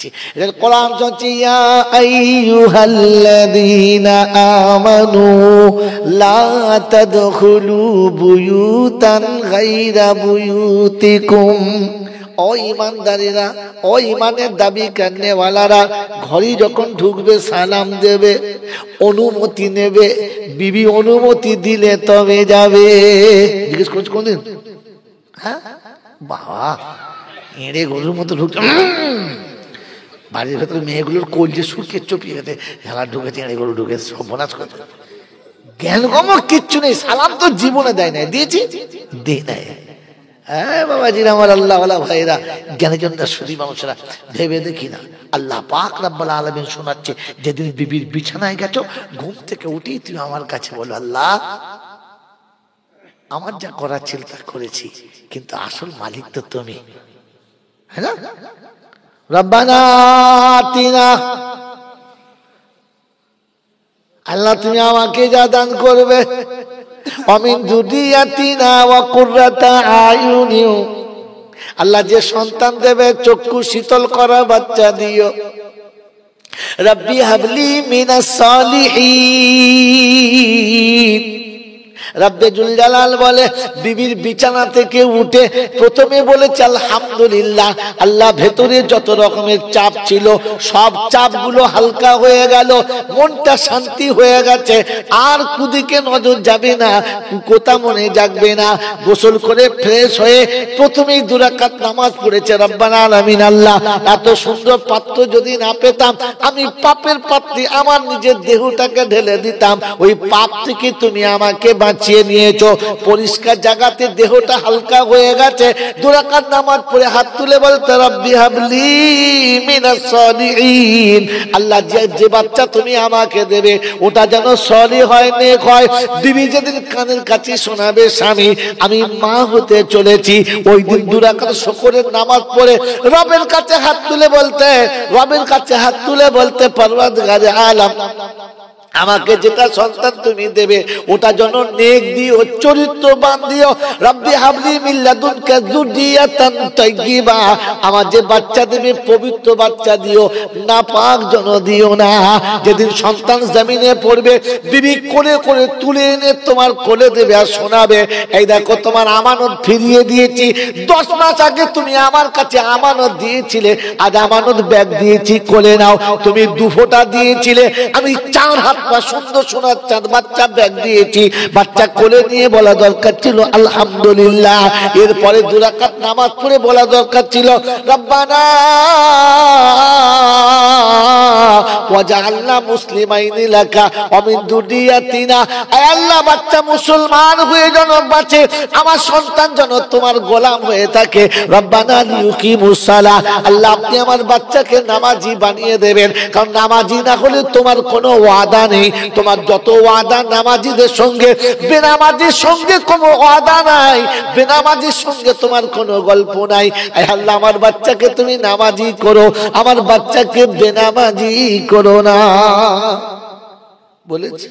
এর কোরআন চলছে ইয়া আইয়ুহাল্লাযীনা আমানু লা তাদখুলু বুয়ুতান গায়রা বুয়ুতিকুম। ও ঈমানদারেরা, ও ঈমানের দাবি করনেওয়ালারা, ঘরে যখন ঢুকবে সালাম দেবে, অনুমতি নেবে, বিবি অনুমতি দিলে তবে যাবে। জিজ্ঞেস করছো কোনদিন? হ্যাঁ বাবা, এড়ে গরুর মতো ঢুকছে। বাড়ির ভেতরে মেয়েগুলোর কলজে শুকিয়ে চপিয়ে গেছে, হেলা ঢুকেছে, এড়ে গরু ঢুকে সর্বনাশ করছে। জ্ঞান কম কিচ্ছু নেই, সালাম তো জীবনে দেয় নাই, দিয়েছি দিই নাই। হ্যাঁ বাবাজিরা, আমার আল্লাহওয়ালা ভাইরা, জ্ঞানের জন্য শুধু মানুষরা ভেবে দেখি না, আল্লাহ পাক রব্বুল আলামিন শোনাচ্ছে, যেদিন বিবির বিছানায় গেছো, ঘুম থেকে উঠেই তুমি আমার কাছে বলো, আল্লাহ আমার যা করার ছিল তা করেছি, কিন্তু আসল মালিক তো তুমি, হ্যাঁ না? রব্বানা আতিনা, আল্লাহ তুমি আমাকে যা দান করবে, আমিন যুররিয়াতিনা ওয়া কুররাতা আয়ুনি, আল্লাহ যে সন্তান দেবে চক্ষু শীতল করা বাচ্চা দিও। রব্বি হাবলি মিনাস সালিহিন। রব্বে জুল জালাল বলে, বিবির বিছানা থেকে উঠে প্রথমে বলেছে আলহামদুলিল্লাহ। আল্লাহ ভেতরে যত রকমের চাপ ছিল সব চাপগুলো হালকা হয়ে গেল, মনটা শান্তি হয়ে গেছে, আর কুদিকে নজর যাবে না, কুকোতা মনে জাগবে না। গোসল করে ফ্রেশ হয়ে প্রথমেই 2 রাকাত নামাজ পড়েছে। রব্বানা আলামিন, আল্লাহ এত সুন্দর পাত্র যদি না পেতাম, আমি পাপের পাত্রে আমার নিজের দেহটাকে ঢেলে দিতাম, ওই পাপ থেকে তুমি আমাকে বাঁচিয়ে নিয়েছো। পরিষ্কার জায়গাতে দেহটা হালকা হয়ে গেছে, 2 রাকাত নামাজ পড়ে হাত তুলে বলতে, রব্বি হাবলি মিনাস সালিহিন। আল্লাহ যে বাচ্চা তুমি আমাকে দেবে ওটা যেন সলিহ হয়, নেক হয়। বিবি যেদিন কানের কাছে শোনাবে, স্বামী আমি মা হতে চলেছি, ওই দিন 2 রাকাত শুকরের নামাজ পড়ে রবের কাছে হাত তুলে বলতে, রবের কাছে হাত তুলে বলতে, পরওয়ারদিগারে আলম আমাকে যেটা সন্তান তুমি দেবে ওটা যেন নেক দিও, চরিত্রবান দিও। রব্বি হাবলি মিন লাদুনকা যুররিয়াতান তাইয়্যিবা, আমার যে বাচ্চা দেবে পবিত্র বাচ্চা দিও, নাপাক যেন দিও না। যেদিন সন্তান জমিনে পড়বে, বিবি কোলে করে তুলে এনে তোমার কোলে দেবে আর শোনাবে, এই দেখো তোমার আমানত ফিরিয়ে দিয়েছি, 10 মাস আগে তুমি আমার কাছে আমানত দিয়েছিলে, আজ আমানত ব্যাগ দিয়েছি, কোলে নাও। তুমি 2 ফোঁটা দিয়েছিলে, আমি 4 হাত সুন্দর সোনার চাঁদ বাচ্চা ব্যাগ দিয়েছি। বাচ্চা কোলে নিয়ে বলা দরকার ছিল আলহামদুলিল্লাহ। এরপরে 2 রাকাত নামাজ পড়ে বলা দরকার ছিল, রব্বানা ওয়াজআলনা মুসলিমাইনি লাকা ওয়া মিন যুররিয়াতিনা। আয় আল্লাহ, বাচ্চা মুসলমান হয়ে যেন বাঁচে, আমার সন্তান যেন তোমার গোলাম হয়ে থাকে। রব্বানা লিয়ুকিমুস সালাহ, আল্লাহ আপনি আমার বাচ্চাকে নামাজি বানিয়ে দেবেন, কারণ নামাজি না হলে তোমার কোনো ওয়াদা নেই। তোমার যত ওয়াদা নামাজিদের সঙ্গে, বেনামাজির সঙ্গে কোনো ওয়াদা নাই, বেনামাজির সঙ্গে তোমার কোনো গল্প নাই। আয় আল্লাহ, আমার বাচ্চাকে তুমি নামাজি করো, আমার বাচ্চাকে বেনামাজি করো না বলেছে।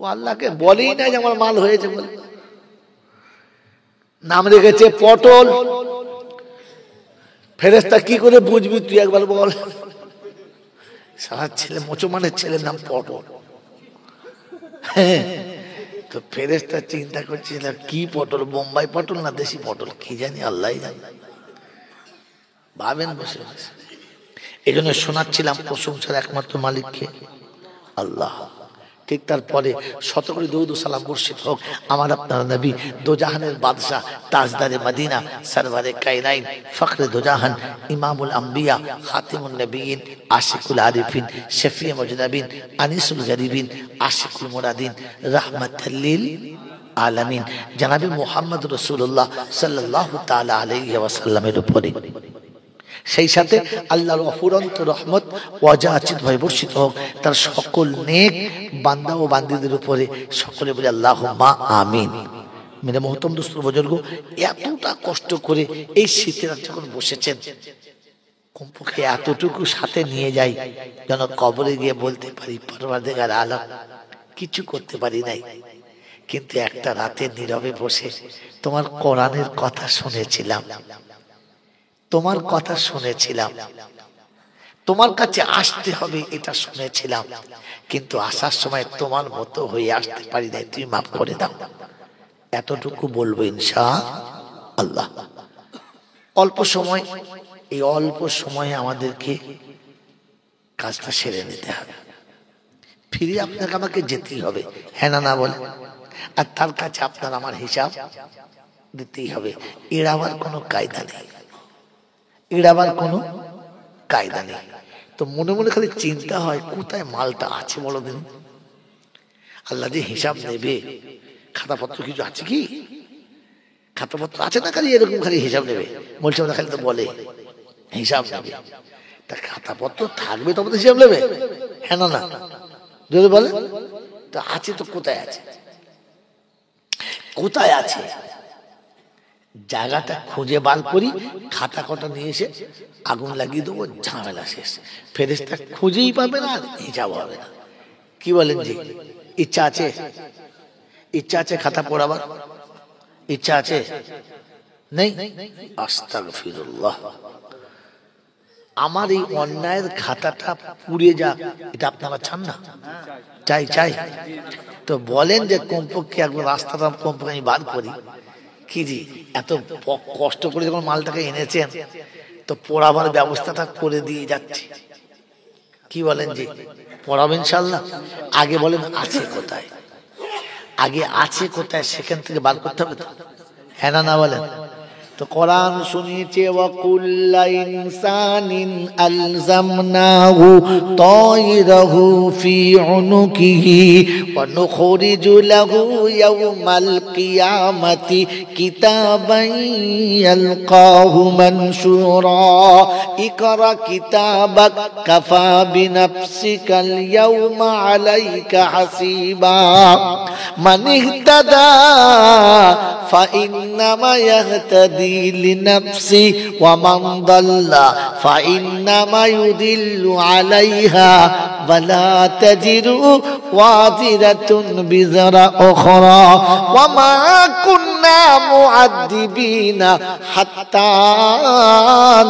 ও আল্লাহকে বলেই না যে আমার মাল হয়েছে বলে। নাম রেখেছে পটল। ফেরেশতা কি করে বুঝবি তুই একবার বল? সারা ছেলে মুসলমানের ছেলের নাম পটল। তো ফেরেশতা চিন্তা করছিল কি পটল, বোম্বাই পটল না দেশি পটল, কি জানি, আল্লাহ জানে। ভাবেন বসে বসে। এই জন্য শোনাচ্ছিলাম প্রশংসার একমাত্র মালিককে, আল্লাহ। ঠিক তারপরে শতকরি দরুদ ও সালাম বর্ষিত হোক আমার আপনার নবী, দোজাহানের বাদশাহ, তাজদারে মদিনা, সরওয়ারে কায়নাইন, ফখরে দোজাহান, ইমামুল আম্বিয়া, খাতিমুন নবিয়িন, আশিকুল আরিফিন, শফিয়ে মুজনাবিন, আনিসুল গরিবিন, আশিকুল মুরাদিন, রাহমাতাল লিল আলামিন, জনাবে মুহাম্মদ রাসূলুল্লাহ সাল্লাল্লাহু তাআলা আলাইহি ওয়াসাল্লামের উপরে, সেই সাথে আল্লাহর অফুরন্ত রহমত ওয়াজাচিত ভাবে বর্ষিত হোক তার সকল নেক বান্দা ও বান্দীদের উপরে। সকলে বলে আল্লাহুম্মা আমিন। মেরে মহতরম দোস্ত বুজুর্গ, এতটা কষ্ট করে এই শীতের যখন বসেছেন, কমপক্ষে এতটুকু সাথে নিয়ে যাই যেন কবরে গিয়ে বলতে পারি, পরওয়ারদিগার আলম কিছু করতে পারি নাই, কিন্তু একটা রাতে নীরবে বসে তোমার কোরআনের কথা শুনেছিলাম, তোমার কথা শুনেছিলাম, তোমার কাছে আসতে হবে এটা শুনেছিলাম, কিন্তু আসার সময় তোমার মতো হয়ে আসতে পারি নাই, তুমি মাফ করে দাও। এতটুকু বলবো ইনশাআল্লাহ। অল্প সময়, এই অল্প সময়ে আমাদেরকে কাজটা সেরে নিতে হবে। ফিরে আপনাকে আমাকে যেতেই হবে, হ্যাঁ না না বলে, আর তার কাছে আপনার আমার হিসাব দিতেই হবে। এড়াবার কোনো কায়দা নেই, এড়াবার কোনো কায়দা নেই। তো মনে মনে খালি চিন্তা হয় কোথায় মালটা আছে বলো দিন। আল্লাহ যে হিসাব নেবে, খাতাপত্র কিছু আছে কি? খাতাপত্র আছে না, খালি এরকম খালি হিসাব নেবে বলছে, ওরা খালি তো বলে হিসাব নেবে। তা খাতাপত্র থাকবে তবে তো হিসাব নেবে, হ্যাঁ না না যদি বলে তো আছে, তো কোথায় আছে? কোথায় আছে জায়গাটা খুঁজে বার করি, খাতা কটা নিয়ে এসে আগুন লাগিয়ে দেবো, ঝামেলা শেষ। ফেরেশতা খুঁজেই পাবে না, হিসাব হবে না। কি বলেন জি? ইচ্ছা আছে? ইচ্ছা আছে খাতা পড়াবার? ইচ্ছা আছে? নেই? আস্তাগফিরুল্লাহ। আমার এই অন্যায়ের খাতাটা পুড়িয়ে যাক, এটা আপনারা চান না? চাই চাই। তো বলেন যে কমপক্ষে একবার রাস্তাটা কমপক্ষে আমি বার করি। কি জি, এত কষ্ট করে যখন মালটাকে এনেছেন, তো পড়াবার ব্যবস্থাটা করে দিয়ে যাচ্ছে। কি বলেন জি? পড়াবেন ইনশাআল্লাহ? আগে বলেন আছে কোথায়, আগে আছে কোথায় সেখান থেকে বার করতে হবে তো, হ্যাঁ না না বলেন? তো কোরআন শুনিয়েছে ওয়াকুল্লা ইনসানিন আলজামনাহু তায়রাহু ফি উনুকিহি ওয়া নুখরিজু লাহু ইয়াওমাল কিয়ামাতি কিতাবান ইয়ালকাহু মানশুরা ইকরা কিতাবাক কাফা বিনাফসিকাল ইয়াওমা আলাইকা হাসিবা মান ইহতাদা ফাইন্নামা ইয়াহতাদি লিনাফসি ওয়া মান দাল্লা ফাইন্নামা ইউদিল্লু আলাইহা ওয়া লা তাজিরু ওয়াজিরাতুন বিজরা উখরা ওয়া মা কুন্না মুআদ্দিবিনা হাত্তা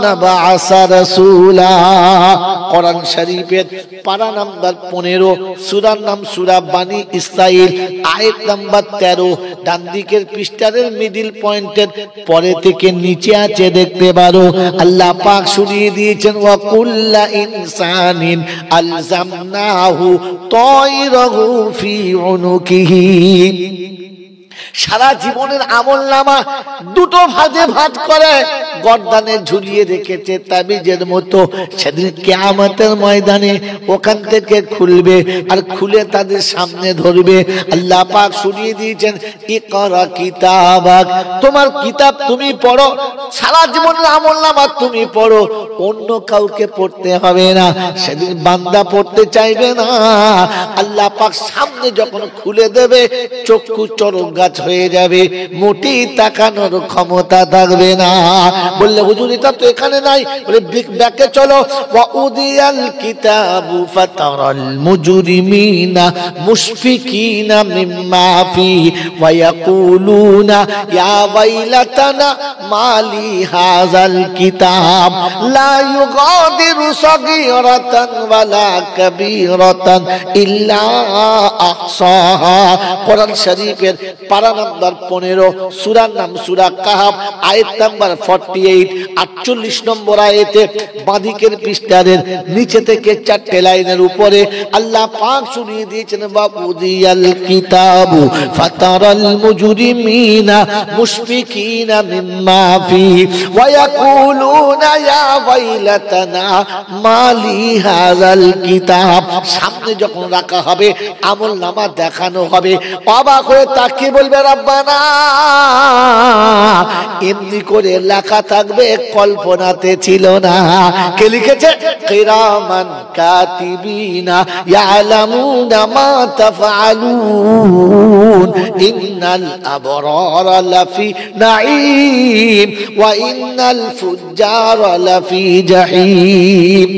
নাবআসা রাসূলা। কোরআন শরীফের পারা নাম্বার 15, সূরার নাম সূরা বানি ইসরাইল, আয়াত নাম্বার 13। ডান দিকের পৃষ্ঠার মিডল পয়েন্টের পরে থেকে নিচে আছে, দেখতে পারো। আল্লাহ পাক শুনিয়ে দিয়েছেন ওয়াকুল্লা ইনসানিন আলজামনাহু তায়রাহু ফি উনুকিহি। সারা জীবনের আমলনামা দুটো ভাগে ভাগ করে গর্দানে ঝুলিয়ে রেখেছে তাবিজের মতো। সেদিন কিয়ামতের ময়দানে ওখান থেকে খুলবে, আর খুলে তাদের সামনে ধরবে। আল্লাহ পাক শুনিয়ে দিয়েছেন ইকরা কিতাবাক, তোমার কিতাব তুমি পড়ো, সারা জীবনের আমলনামা তুমি পড়ো, অন্য কাউকে পড়তে হবে না। সেদিন বান্দা পড়তে চাইবে না। আল্লাহ পাক সামনে যখন খুলে দেবে, চক্ষু চরক গাছ হয়ে যাবে, মোটেই তাকানোর ক্ষমতা থাকবে না। বললে হুজুর এটা তো এখানে নাই, বলে ব্যাকে চলো। ওয়া উদিয়াল কিতাবু ফাতারাল মুজরিমিনা মুশফিকিনা মিম্মা ফি ওয়া ইয়াকুলুনা ইয়া ওয়াইলাতানা মালি হাযাল কিতাব লা ইউগাদিরু সাগীরাতান ওয়ালা কাবীরাতান ইল্লা আহসাহা। কোরআন শরীফের পারা নাম্বার 15, সূরার নাম সূরা কাহাফ, আয়াত নাম্বার 48, 48 নম্বর আয়াতে বাঁদিকের পৃষ্ঠার নিচে থেকে 4টে লাইনের উপরে আল্লাহ পাক শুনিয়ে দিয়েছেন বাবুদিয়াল কিতাবু ফাতারাল মুজরিমিনা মুশফিকিনা মিম্মা ফি ওয়া ইয়াকুলুনা ইয়া ওয়াইলাতানা মালি হাযাল কিতাব। সামনে যখন রাখা হবে, আমলনামা দেখানো হবে, অবাক হয়ে তাকিয়ে বলবে রব্বানা। এমনি করে লেখা থাকবে, কল্পনাতে ছিল না। কে লিখেছে? কিরামান কাতিবিনা ইয়ালামুনা মা তাফআলুন ইন্নাল আবরারা লাফি নাঈম ওয়া ইন্নাল ফুজ্জারা লাফি জাহিম।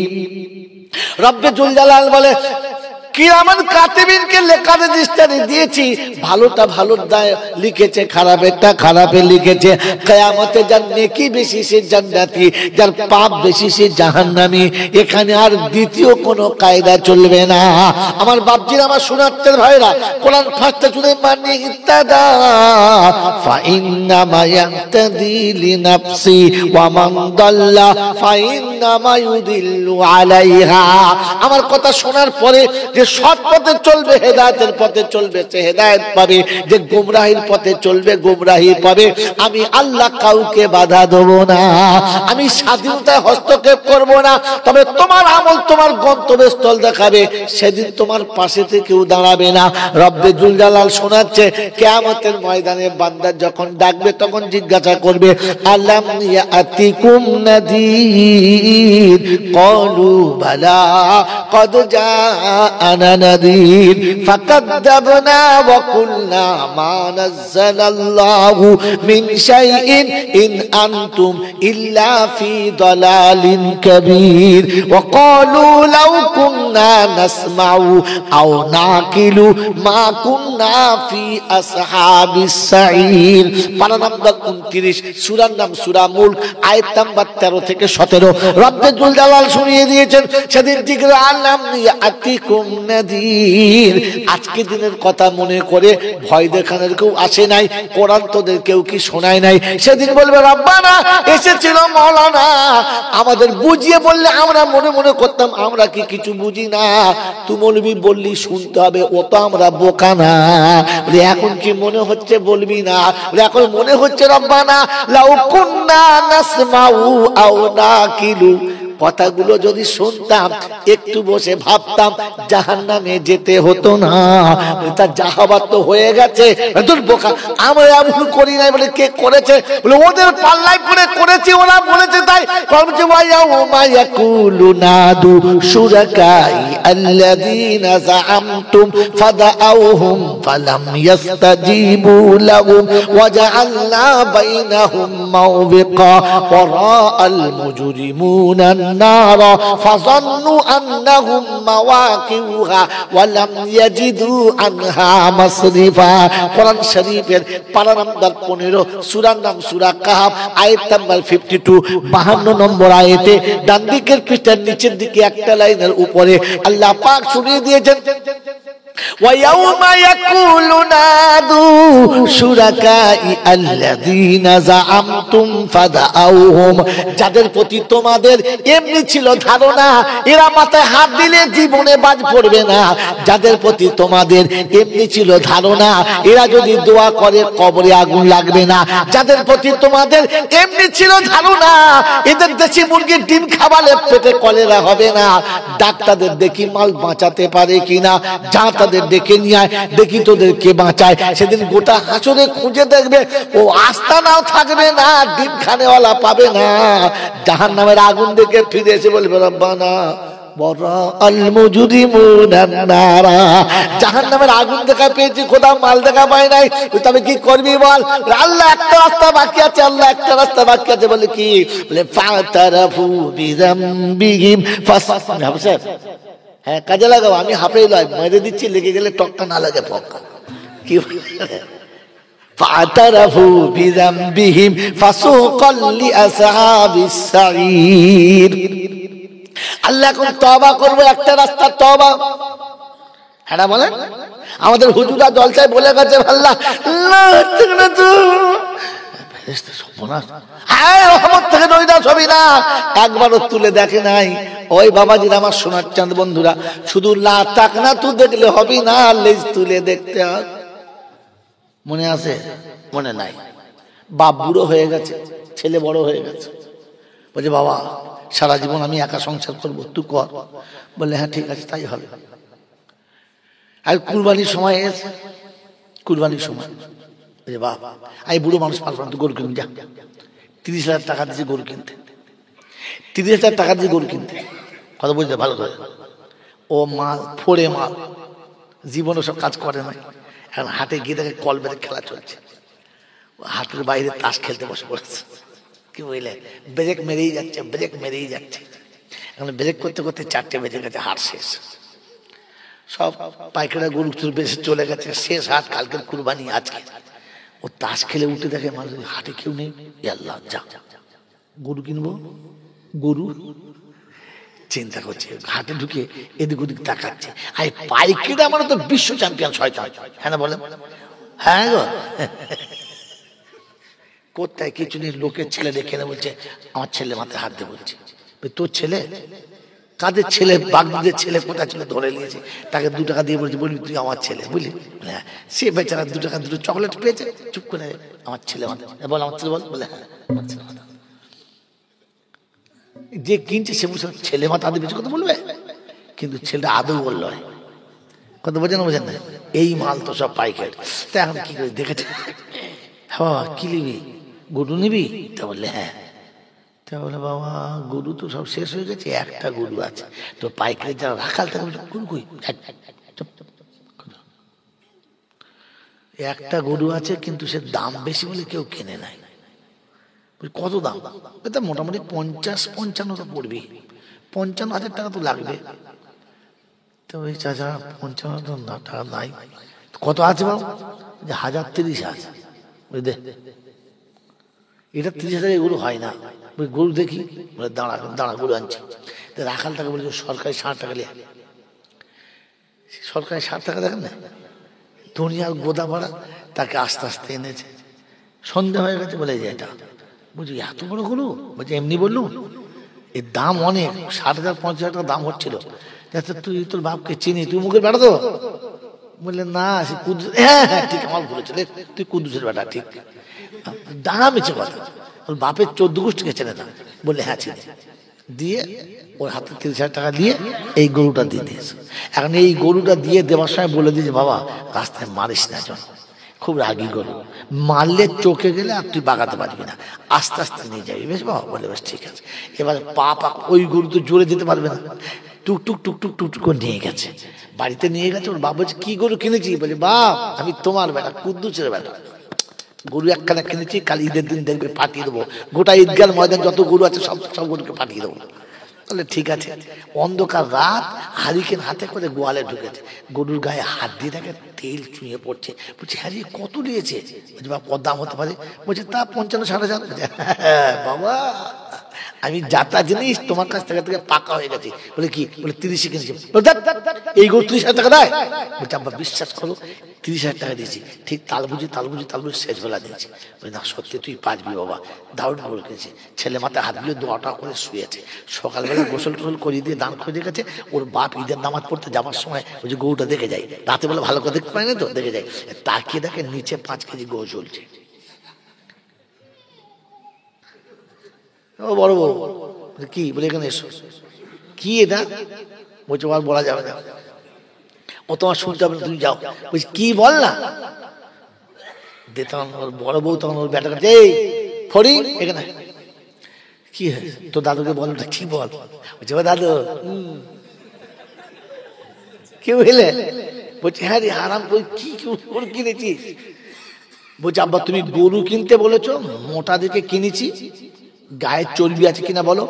রব্বে জুল জালাল বলে কিরামান কাতিবিনকে লেখা রেজিস্টারে দিয়েছি, ভালোটা ভালো লিখেছে, খারাপেরটা খারাপে লিখেছে। কিয়ামতে যার নেকি বেশি সে জান্নাতি, যার পাপ বেশি সে জাহান্নামী। এখানে আর দ্বিতীয় কোনো কায়দা চলবে না। আমার বাপজিরা, আমার শোনাচ্ছেন ভাইরা, কোরআন ফার্স্টে শুনে মানে ইত্তাদা ফাইন্নামা ইয়াহতাদি লিনাফসি ওয়া মান দাল্লা ফাইন্নামা ইউদিল্লু আলাইহা। আমার কথা শোনার পরে যে সৎ পথে চলবে, হেদায়েতের পথে চলবে, সে হেদায়েত পাবে, যে গোমরাহির পথে চলবে গোমরাহি পাবে। আমি আল্লাহ কাউকে বাধা দেব না, আমি স্বাধীনতায় হস্তক্ষেপ করব না। তবে তোমার আমল তোমার গন্তব্যস্থল দেখাবে, সেদিন তোমার পাশে কেউ দাঁড়াবে না। রব্বে জুল জালাল শোনাচ্ছে, কিয়ামতের ময়দানে বান্দা যখন ডাকবে তখন জিজ্ঞাসা করবে, আলাম ইয়াতিকুম নাযীর ক্বালু বালা ক্বাদ জাআনা নাযীর ফাকাযযাবনা ওয়া কুলনা মা নাযালাল্লাহু মিন শাইইন ইন আনতুম ইল্লা ফি দালালিন কাবীর ওয়া ক্বালু লাউ কুননা নাসমাউ আও নাকিলু মা কুননা ফি আসহাবিস সাঈর। পারা নাম্বার 29, সূরার নাম সূরা মুলক, আয়াত নাম্বার 13 থেকে 17। রব্বে জুল জালাল শুনিয়ে দিয়েছেন, সেদিন জিজ্ঞেস আলাম ইয়াতিকুম নাযীর। আজকে দিনের কথা মনে করে ভয় দেখানোর কেউ আসে নাই, কোরআন তোদের কেউ কি শোনায় নাই। সেদিন বলবে, রব্বানা এসেছিল মাওলানা, আমাদের বুঝিয়ে বললে আমরা মনে মনে করতাম আমরা কি কিছু বুঝি না, তুই মৌলবি বললি শুনতে হবে, ও তো আমরা বোকা না। এখন কি মনে হচ্ছে বলবি না? এখন মনে হচ্ছে রব্বানা লাউ কুন্না নাসমাউ আও নাকিলু, কথাগুলো যদি শুনতাম, একটু বসে ভাবতাম, জাহান্নামে যেতে হতো না। তা জাহাবাত তো হয়ে গেছে, তোর বোকা, আমরা এমন করি নাই বলে কে করেছে? বলে ওদের পাল্লাই পড়ে করেছি, ওরা বলেছে তাই। কলমছে ওয়ায়াউমা ইয়াকুলুনাদু শুরাকাই আল্লাযীনা যাআমতুম ফাদাউহুম ফালাম ইস্তাজিবু লাহুম ওয়া জাআলনা বাইনাহুম মাওবিকা ওয়া রাআল মুজরিমুনা النار فظنوا أنهم مواقعها ولم يجدوا عنها مصرفا। কোরআন শরীফের পারা নাম্বার 15, সূরার নাম সূরা কাহফ, আয়াত নাম্বার 52, 52 নম্বর আয়াতে ডান দিকের পৃষ্ঠার নিচের দিকে একটা লাইনের উপরে আল্লাহ পাক শুনিয়ে দিয়েছেন, وَيَوْمَ يَقُولُ نَادُوا شُرَكَائِ الَّذِينَ زَعَمْتُمْ فَدَعَوْهُمْ। যাদের প্রতি তোমাদের এমনি ছিল ধারণা এরা মাথায় হাত দিলে জীবনে বাজ পড়বে না, যাদের প্রতি তোমাদের এমনি ছিল ধারণা এরা যদি দোয়া করে কবরে আগুন লাগবে না, যাদের প্রতি তোমাদের এমনি ছিল ধারণা এদের দেশি মুরগির ডিম খাওয়ালে পেটে কলেরা হবে না, ডাক্তারদের দেখি মাল বাঁচাতে পারে কিনা, যা তাদের ডেকে নিয়ে আয়, দেখি তোদেরকে বাঁচায়। সেদিন গোটা হাসরে খুঁজে দেখবে, ও আস্তানাও থাকবে না, ডিম খানেওয়ালা পাবে না। জাহান্নামের আগুন দেখে ফিরে এসে বলবে, রব্বানা ওয়ারাআল মুজরিমুনা নারা। জাহান্নামের আগুন দেখা পেয়েছি, খোদা মাল দেখা পাই নাই, তবে কি করবি বল? আল্লাহ একটা রাস্তা বাকি আছে, আল্লাহ একটা রাস্তা বাকি আছে। বলে কি? বলে ফাতারাফু বিযামবিহিম ফাসহাবসা। হ্যাঁ, কাজে লাগাও, আমি হাফেই লয় মেরে দিচ্ছি, লেগে গেলে টকটা না লাগে পক্কা। কি ফাতারাফু বিযামবিহিম ফাসুকাল লিআসহাবিস সাঈর। আল্লাহ এখন তওবা করব, একটা রাস্তা তওবা। হ্যাঁ বলেন, আমাদের হুজুরা জলসায় বলে গেছে, আল্লাহ একবারও তুলে দেখে নাই। ওই বাবাজিরা, আমার সোনার চাঁদ বন্ধুরা, শুধু লা তাকনা তু দেখলে হবে না, লেজ তুলে দেখতে হবে। মনে আছে? মনে নাই। বাপ বুড়ো হয়ে গেছে, ছেলে বড় হয়ে গেছে, বলছে বাবা সারা জীবন আমি একা সংসার করবো, তুই কর। বললে হ্যাঁ ঠিক আছে, তাই হবে। আর কুরবানির সময় এসে, কুরবানির সময় বাপ আমি বুড়ো মানুষ পারবো না, তুই গরু কিনবি যা। 30,000 টাকা দিয়েছে গরু কিনতে, 30,000 টাকা দিয়েছে গরু কিনতে। কথা বুঝতে ভালো করে, ও মাল ফোড়ে মাল, জীবনে সব কাজ করে নাই। এখন হাটে গিয়ে দেখে কল বেড়ে খেলা চলছে, হাটের বাইরে তাস খেলতে বসে পড়েছে। কি বুঝলে, ব্রেক মেরেই যাচ্ছে, ব্রেক মেরেই যাচ্ছে। এখন ব্রেক করতে করতে 4টে বেজে গেছে, হাট শেষ। সব পাইকারা গরু বেশি চলে গেছে, শেষ হাট, কালকের কুরবানি আজকে। ও তাস খেলে উঠে দেখে মানুষ হাটে কেউ নেই, আল্লাহ যা গরু কিনবো। গরু চিন্তা করছে, হাটে ঢুকে এদিক ওদিক তাকাচ্ছে, আর পাইকারি আমার তো বিশ্ব চ্যাম্পিয়ন শয়তান। হ্যাঁ না বলেন? হ্যাঁ গো, কোথায় কিছু নেই, লোকের ছেলে দেখে না বলছে আমার ছেলে মাথায় হাত দিয়ে বলছে তোর ছেলে? কাদের ছেলে? বাগদিদের ছেলে কোথায় ছিল ধরে নিয়েছে, তাকে 2 টাকা দিয়ে বলছে বলবি তুই আমার ছেলে, বুঝলি? হ্যাঁ, সে বেচারা 2 টাকা 2 চকলেট পেয়েছে, চুপ করে আমার ছেলে মাথা বল, আমার ছেলে বল, বলে হ্যাঁ আমার ছেলে মাথা। যে কিনছে সে বলছে ছেলে মাথা আদৌ বেশি কথা বলবে, কিন্তু ছেলেটা আদৌ বললো কথা বোঝেন না, বোঝেন না? এই মাল তো সব পাইকারি। তা এখন কি করে দেখেছে, হ্যাঁ কি নিবি, গরু নিবি? তা বললে হ্যাঁ। তা বলে বাবা গরু তো সব শেষ হয়ে গেছে, একটা গরু আছে। তো পাইকারি যারা রাখাল থাকে গরু কই, একটা গরু আছে কিন্তু সে দাম বেশি বলে কেউ কেনে নাই। কত দাম? এটা মোটামুটি 50-55 তো পড়বে, 55,000 টাকা তো লাগবে। তো ওই চাচা 55 টাকা নাই, কত আছে বাবু? 1030 আছে। এটা 30,000 গরু হয় না। গরু দেখি, বলে দাঁড়া দাঁড়া গরু আনছি। রাখাল টাকা বলেছে সরকারি 60 টাকা নিয়ে, সরকারি 60 টাকা দেখেন না, দুনিয়ার গোদা ভরা। তাকে আস্তে আস্তে এনেছে, সন্ধ্যা হয়ে গেছে, বলে যে এটা বুঝি এত বড় গরু? বলছে এমনি বললুম, এর দাম অনেক, 60,000-50,000 টাকা দাম হচ্ছিল। তুই তোর বাপকে চিনি, তুই মুখের বেটা তো? বললে না সে কুদ্দুস। হ্যাঁ হ্যাঁ ঠিক, আমার বলেছিল তুই কুদ্দুসের বেটা, ঠিক। দাঁড়া মিছে কথা, ওর বাপের 14 গোষ্ঠীকে চেনে না। বললে হ্যাঁ চিনি। দিয়ে ওর হাতে 30,000 টাকা দিয়ে এই গরুটা দিয়ে দিয়েছে। এখন এই গরুটা দিয়ে দেওয়ার সময় বলে দিয়েছে বাবা রাস্তায় মারিস না, জন খুব রাগি গরু, মারলে চোখে গেলে আর তুই বাগাতে পারবি না, আস্তে আস্তে নিয়ে যাবি, বেশ বাবা? বলে বেশ ঠিক আছে। এবার পা ওই গরু তো জোরে যেতে পারবে না, টুকটুক টুকটুক টুকটুক করে নিয়ে গেছে, বাড়িতে নিয়ে গেছে। ওর বাবা বলছে কি গরু কিনেছি? বলে বাপ আমি তোমার বেটা, কুদ্দুসের বেটা, গরু একখানা কিনেছি, কাল ঈদের দিন দেখবে পাঠিয়ে দেবো, গোটা ঈদগার ময়দান যত গরু আছে সব গরুকে পাঠিয়ে দেবো। বলে ঠিক আছে। অন্ধকার রাত, হারিকেন হাতে করে গোয়ালে ঢুকেছে, গরুর গায়ে হাত দিয়ে দেখে তেল চুঁয়ে পড়ছে। বলছে হ্যাঁ কত নিয়েছে? বলছে বাবা কত দাম হতে পারে? বলছে তা 55-60,000। হ্যাঁ বাবা আমি যাতা জিনিস তোমার কাছ থেকে পাকা হয়ে গেছে। বলে কি? বলে 30 কিনেছি। এই গরু 30,000 টাকা দেয়? বলছে আব্বা বিশ্বাস করো 30,000 টাকা দিয়েছি, ঠিক তাল বুঝি শেষ বেলা দিয়েছি। বলে না সত্যি তুই পারবি বাবা, দারুণ গরু কিনেছি। ছেলে মাথায় হাত দিয়ে 2টা করে শুয়েছে, সকালবেলা গোসল টোসল করিয়ে দিয়ে দান করে গেছে। ওর বাপ ঈদের নামাজ পড়তে যাওয়ার সময় ওই যে গরুটা দেখে যায়, রাতে বেলা ভালো করে দেখতে পায় না তো, দেখে যায়, তাকিয়ে দেখে নিচে 5 কেজি গরু চলছে। ও বড় বড় কি? বলে এখানে এসো। কি এটা? বলছে আর বলা যাবে না, ও তোমার শুনতে হবে না, তুমি যাও। বলছি কি বল না। তখন ওর বড় বউ তখন ওর বেটা কাছে, এই ফড়িং এখানে কি হয়েছে? তো দাদুকে বল, কি বল? বলছে ও দাদু কেউ এলে? বলছে হ্যাঁ রে হারাম কই কি গরু কিনেছিস? বলছে আব্বা তুমি গরু কিনতে বলেছো, মোটা দেখে কিনেছি, গায়ের চর্বি আছে কিনা বলো,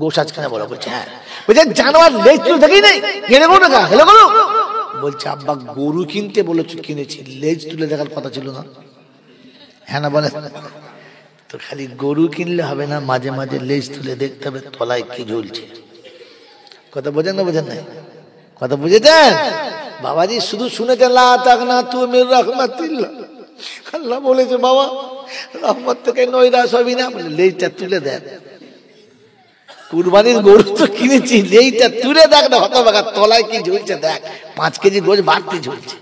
গোশ আছে কিনা বলো। বলছে হ্যাঁ। বলছে জানোয়ার লেজ চুল দেখেই নাই, হেলে গরু না হেলে গরু। বলছে আব্বা গরু কিনতে বলেছো, কিনেছি, লেজ তুলে দেখার কথা ছিল না? হ্যাঁ না বলে? তো খালি গরু কিনলে হবে না, মাঝে মাঝে লেজ তুলে দেখতে হবে তলায় কি ঝুলছে। কথা বোঝেন না? বোঝেন না? কথা বুঝেছেন বাবাজি? শুধু শুনেছেন লা তাকনা তু মির রাহমাতিল্লাহ, আল্লাহ বলেছে বাবা রহমত থেকে নৈরাশ হবি না। বলে লেজটা তুলে দেখ, কুরবানির গরু তো কিনেছি, লেজটা তুলে দেখ না, হতভাগা তলায় কি ঝুলছে দেখ, 5 কেজি গোশ বাড়তি ঝুলছে।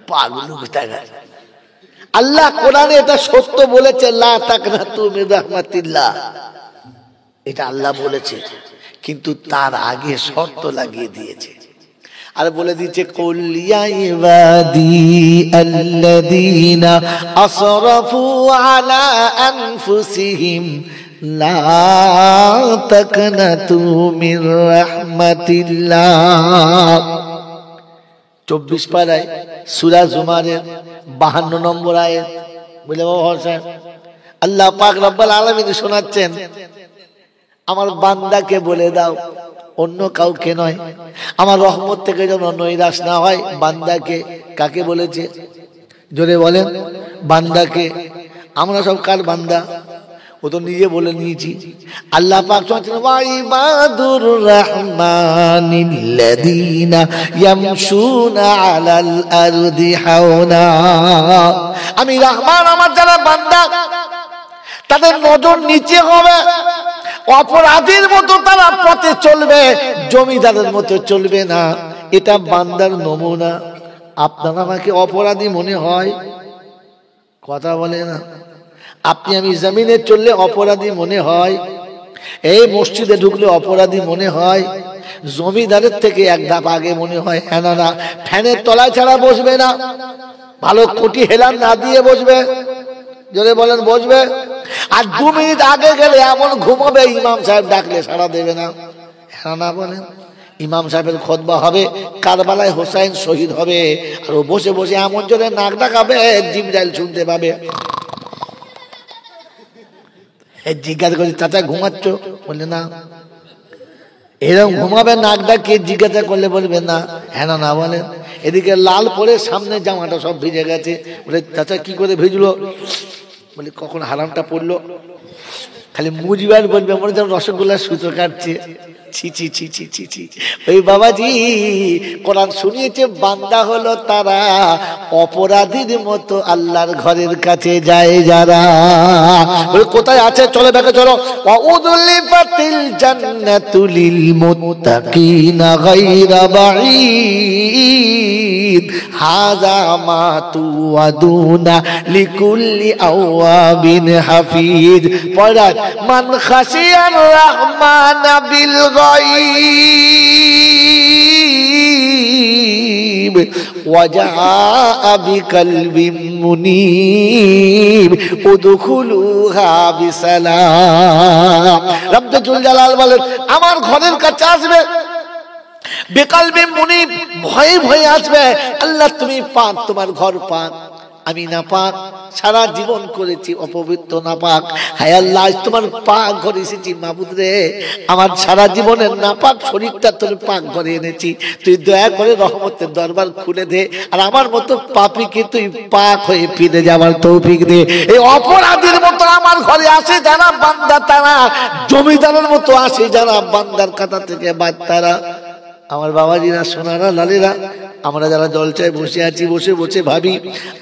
পাগল কোথাকার। আল্লাহ কোরআনে এটা সত্য বলেছে, লা তাকনাতু মির রাহমাতিল্লাহ, এটা আল্লাহ বলেছে, কিন্তু তার আগে শর্ত লাগিয়ে দিয়েছে। আর বলে দিয়েছে কুল ইয়া ইবাদি আল্লাযীনা আসরাফু আলা আনফুসিহিম লা তাকনাতু মির রাহমাতিল্লাহ। 24 পারায় সূরা জুমারের 52 নম্বর আয়াত। বলে বাবা সাহেব আল্লাহ পাক রব্বুল আলামিন শোনাচ্ছেন, আমার বান্দাকে বলে দাও অন্য কাউকে নয়। আমার রহমত থেকে যেন নৈরাশ না হয় বান্দাকে। কাকে বলেছে জোরে বলেন? বান্দাকে। আমরা সব কার বান্দা? ও তো নিজে বলে নিয়েছি। আল্লাহ পাক বলেন ওয়াইবাদুর রাহমানিল্লাযীনা ইয়ামশুনা আলাল আরদি হাওনা। আমি রহমান, আমার যারা বান্দা তাদের নজর নিচে হবে, অপরাধীর মতো তারা পথে চলবে, জমিদারের মতো চলবে না। এটা বান্দার নমুনা। আপনার আমাকে অপরাধী মনে হয়? কথা বলে না। আপনি আমি জমিনে চললে অপরাধী মনে হয়, এই মসজিদে ঢুকলে অপরাধী মনে হয়, জমিদারের থেকে এক ধাপ আগে মনে হয়। হ্যাঁ না? ফ্যানের তলায় ছাড়া বসবে না, ভালো কোটি হেলান না দিয়ে বসবে। জোরে বলেন বসবে। আর 2 মিনিট আগে গেলে এমন ঘুমাবে, ইমাম সাহেব ডাকলে সাড়া দেবে না। হ্যাঁ না বলেন? ইমাম সাহেবের খুতবা হবে, কারবালায় হোসাইন শহীদ হবে, আর ও বসে বসে এমন জোরে নাক ডাকাবে জিবরাইল শুনতে পাবে। জিজ্ঞাসা করছি চাচা ঘুমাচ্ছ? বললে না। এরকম ঘুমাবে নাক ডাকিয়ে, জিজ্ঞাসা করলে বলবে না। হ্যাঁ না বলেন? এদিকে লাল পরে সামনে জামাটা সব ভিজে গেছে। বলে চাচা কি করে ভিজলো? বলে কখন হারামটা পড়লো। খালি মুজবার বলবে মনে যেন রসগোল্লার সুতো কাটছে। ছি ছি ছি ছি ছি ছি। ওই বাবাজি কোরআন শুনিয়েছে বান্দা হলো তারা অপরাধীর মতো আল্লাহর ঘরের কাছে যায় যারা। বলে কোথায় আছে? চলো ব্যাকে চলো। ওয়াউযলিফাতিল জান্নাতু লিল মুত্তাকিনা গায়রা বাঈদ হাযা মা তুআদুনা লিকুল্লি আওয়াবিন হাফিজ। পড়া মান খাশিয়ার রহমান বিল গায়ব ওয়াজা বিকলবিন মুনীব উদখুলুহা বিসালাম। রব্বুল জালাল বলেন আমার ঘরের কাছে আসবে বিকলবিন মুনীব, ভয়ে ভয়ে আসবে। আল্লাহ তুমি পাক, তোমার ঘর পাক, আমি না পাক, সারা জীবন করেছি অপবিত্র না পাক। হায় আল্লাহ তোমার পাক ঘরে এসেছি মাবুদ রে, আমার সারা জীবনের না পাক শরীরটা তোর পাক ঘরে এনেছি, তুই দয়া করে রহমতের দরবার খুলে দে, আর আমার মতো পাপীকে তুই পাক হয়ে ফিরে যাওয়ার তৌফিক দে। এই অপরাধীর মতো আমার ঘরে আসে যারা বান্দা, তারা জমিদারের মতো আসে যারা বান্দার কাতা থেকে বাদ। তারা আমার বাবাজিরা, সোনারা, লালেরা, আমরা যারা জলসায় বসে আছি, বসে বসে ভাবি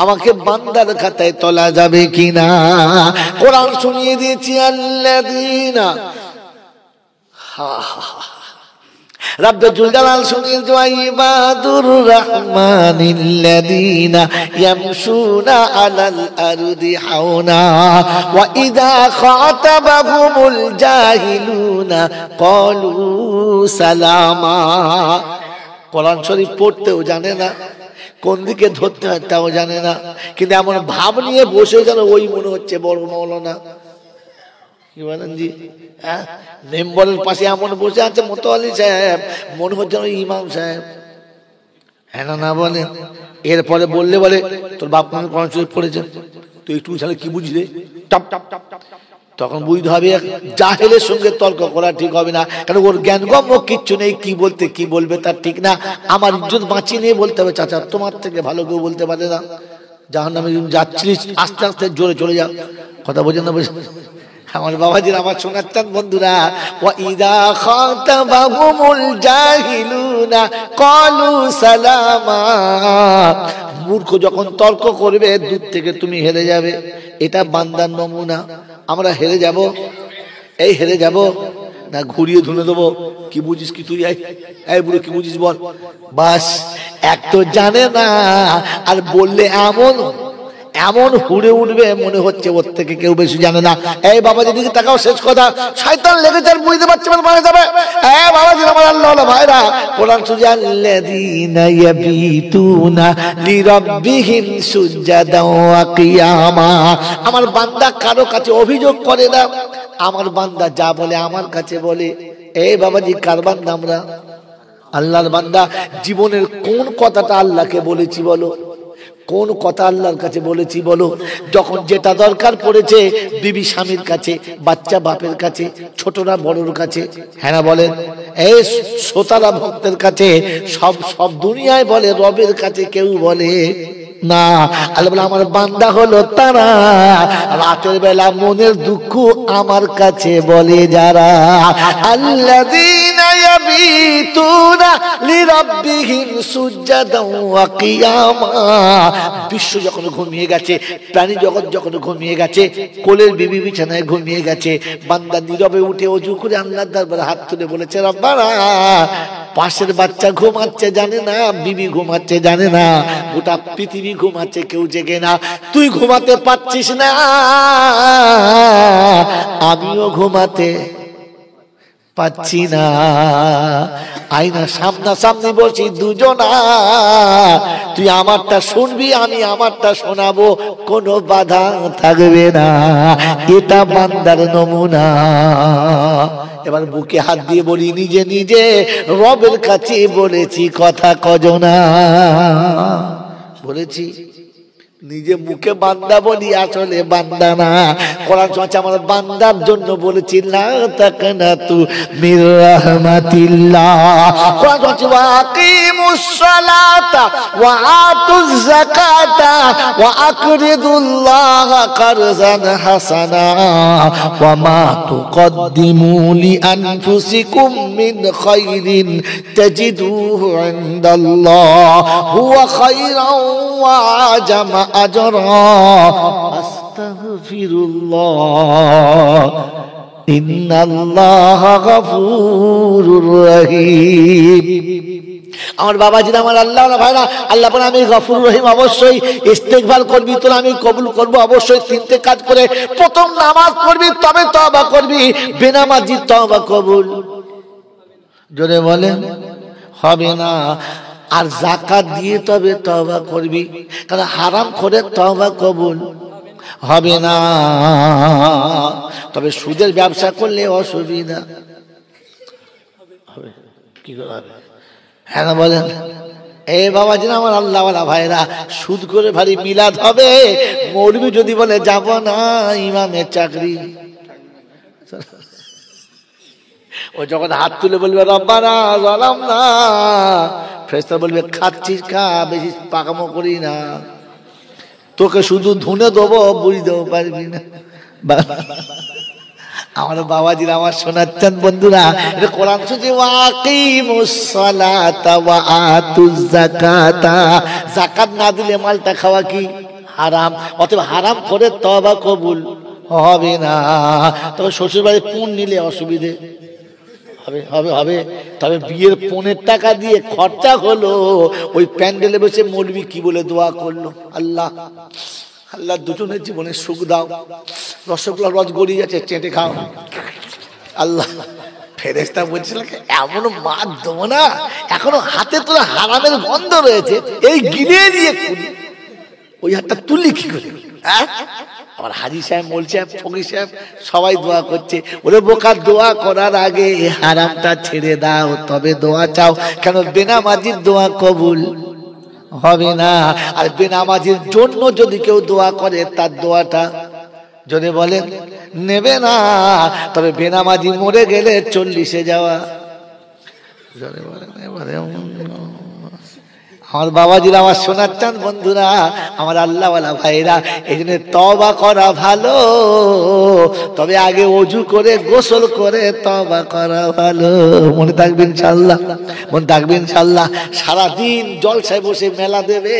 আমাকে বান্দার খাতায় তোলা যাবে কিনা। কোরআন শুনিয়ে দিয়েছি আল্লাযীনা, রব্বুল জালাল শুনিয়ে ওয়াইবাদুর রাহমানিল্লাযীনা ইয়ামশুনা আলাল আরদি হাওনা ওয়া ইযা খাতাবাহুমুল জাহিলুনা ক্বালু সালামা। কোরআন শরীফ পড়তেও জানে না, কোন দিকে ধরতে হয় তাও জানে না, কিন্তু এমন ভাব নিয়ে বসে যেন ওই মনে হচ্ছে বড় মাওলানা। কি বলেন জি? হ্যাঁ, মেম্বারের পাশে এমন বসে আছে মোতাওয়ালি সাহেব, মনে হচ্ছে ইমাম সাহেব। হ্যাঁ না বলেন? এরপরে বললে বলে তোর বাপ মা কোরআন শরীফ পড়েছেন, তুই একটু তাহলে কি বুঝলে? Top top top top. তখন বুঝতে হবে জাহেলের সঙ্গে তর্ক করা ঠিক হবে না, কারণ ওর জ্ঞানগম্য কিচ্ছু নেই, কি বলতে কি বলবে তার ঠিক না। আমার ইজ্জত বাঁচিয়ে নিয়ে বলতে হবে চাচা তোমার থেকে ভালো কেউ বলতে পারে না, জাহান্নামে যাচ্ছিস আস্তে আস্তে জোরে চলে যা। কথা বোঝেন না? বোঝেন? আমার বাবাজির, আমার শোনাচ্ছেন বন্ধুরা, ওয়া ইযা খাতাবাহুমুল জাহিলুনা ক্বালু সালামা। মূর্খ যখন তর্ক করবে দূর থেকে তুমি হেরে যাবে, এটা বান্দার নমুনা। আমরা হেরে যাব, এই হেরে যাব না ঘুরিয়ে ধুনে দেবো, কি বুঝিস কি তুই, এই বুড়ো কি বুঝিস বল। বাস, এক তো জানে না, আর বললে এমন এমন হুড়ে উঠবে মনে হচ্ছে ওর থেকে কেউ বেশি জানে না। এই বাবাজি দিকে তাকাও, শেষ কথা, শয়তান লেগেছে আর বুঝতে পারছে মানে মারা যাবে। এই বাবাজি, আমার আল্লাহ ভাইরা, কোরআন সুজা আল্লাযীনা ইয়াবিতুনা লিরাব্বিহিম সুজদান ওয়া কিয়ামা। আমার বান্দা কারো কাছে অভিযোগ করে না, আমার বান্দা যা বলে আমার কাছে বলে। এই বাবাজি কার বান্দা আমরা? আল্লাহর বান্দা। জীবনের কোন কথাটা আল্লাহকে বলেছি বলো? কোন কথা আল্লাহর কাছে বলেছি বলো? যখন যেটা দরকার পড়েছে, বিবি স্বামীর কাছে, বাচ্চা বাপের কাছে, ছোটরা বড়র কাছে, হ্যাঁ না বলেন? এই শ্রোতারা ভক্তের কাছে, সব সব দুনিয়ায় বলে, রবের কাছে কেউ বলে না। আল্লাহ বলে আমার বান্দা হলো তারা রাতের বেলা মনের দুঃখ আমার কাছে বলে যারা। আল্লাযীনা ইয়াবিতুনা লিরাব্বিহিম সুজদান ওয়া কিয়ামা। বিশ্ব যখন ঘুমিয়ে গেছে, প্রাণী জগৎ যখন ঘুমিয়ে গেছে, কোলের বিবি বিছানায় ঘুমিয়ে গেছে, বান্দা নীরবে উঠে ওযু করে আল্লাহর দরবারে হাত তুলে বলেছে, রব্বানা, পাশের বাচ্চা ঘুমাচ্ছে জানে না, বিবি ঘুমাচ্ছে জানে না, গোটা পৃথিবী ঘুমাচ্ছে, কেউ জেগে না, তুই ঘুমাতে পারছিস না, আমিও ঘুমাতে পাচ্ছি না। আয়না সামনাসামনি বসি দুজনা, তুই আমারটা শুনবি, আমি আমারটা শোনাবো, কোনো বাধা থাকবে না। এটা বান্দার নমুনা। এবার বুকে হাত দিয়ে বলি, নিজে নিজে রবের কাছে বলেছি কথা কজনা? বলেছি নিজে মুখে বান্দা বলি, আসলে বান্দা না। কোরআন শোনাচ্ছে আমার বান্দার জন্য বলেছি, লা তাকনাতু মির রাহমাতিল্লাহ। কোরআন শোনাচ্ছে ওয়াকিমুস সালাতা ওয়া আতুজ যাকাতা ওয়া আকরিদুল্লাহা কারজান হাসানা ওয়া মা তুকদ্দিমু লিআনফুসিকুম মিন খায়রিন তাজিদুহু ইনদাল্লাহ হুয়া খায়রান ওয়া আজামা আজরা আস্তাগফিরুল্লাহ ইন্নাল্লাহা গফুরুর রহিম। আমার বাবাজিরা, আমার আল্লাহ ভাইরা, আল্লাহ বলে আমি গফুর রহিম, অবশ্যই ইস্তেগফার করবি, তোর আমি কবুল করব অবশ্যই। তিনটে কাজ করে, প্রথম নামাজ পড়বি, তবে তওবা করবি, বেনামাজি তওবা কবুল জোরে বলেন হবে না। আর যাকাত দিয়ে তবে তওবা করবি, কারণ হারাম করে তওবা কবুল হবে না। তবে সুদের ব্যবসা করলে অসুবিধা হবে, কি করে হবে? হ্যাঁ না বলেন? এই বাবাজি, আমার আল্লাহওয়ালা ভাইরা, সুদ করে ভারী মিলাদ হবে, মৌলবি যদি বলে যাব না, ইমামের চাকরি, ও যখন হাত তুলে বলবে রব্বানা যালামনা, ফেরেশতা বলবে খাচ্ছিস খা, বেশি পাকামো করি না, তোকে শুধু ধুনে দেবো, বুঝতেও পারবি না। আমার বাবাজিরা, আমার শোনাচ্ছেন বন্ধুরা, এটা কোরআন শুনছি, ওয়াকিমুস সালাতা ওয়া আতুজ যাকাতা। যাকাত না দিলে মালটা খাওয়া কি হারাম, অতএব হারাম করে তওবা কবুল হবে না। তবে শ্বশুর বাড়ি পুন নিলে অসুবিধে হবে হবে হবে। তবে বিয়ের পনের টাকা দিয়ে খরচা হলো, ওই প্যান্ডেলে বসে মৌলবি কি বলে দোয়া করলো, আল্লাহ আল্লাহ দুজনের জীবনে সুখ দাও, রসগোল্লা রস গড়িয়ে যাচ্ছে, চেটে খাও। আল্লাহ, ফেরেশতা বলছিল এমন মাছ দেবো না, এখনো হাতে তোলা হারামের গন্ধ রয়েছে, এই গিলে দিয়ে ওই হাতটা তুললি কি করে? আবার হাজি সাহেব, মোল সাহেব, ফকির সাহেব সবাই দোয়া করছে, ওরে বোকা, দোয়া করার আগে হারামটা ছেড়ে দাও, তবে দোয়া চাও, কেন বেনামাজির দোয়া কবুল হবে না। আর বেনামাজির জন্য যদি কেউ দোয়া করে, তার দোয়াটা যদি বলেন নেবে না। তবে বেনামাজি মরে গেলে 40-এ যাওয়া, আমার বাবাজিরা, আমার শোনাচ্ছেন বন্ধুরা, আমার আল্লাহওয়ালা ভাইরা, এই জন্য তওবা করা ভালো, তবে আগে ওযু করে গোসল করে তওবা করা ভালো। মনে থাকবে ইনশাআল্লাহ, মনে থাকবে ইনশাআল্লাহ। সারাদিন জলসায় বসে মেলা দেবে,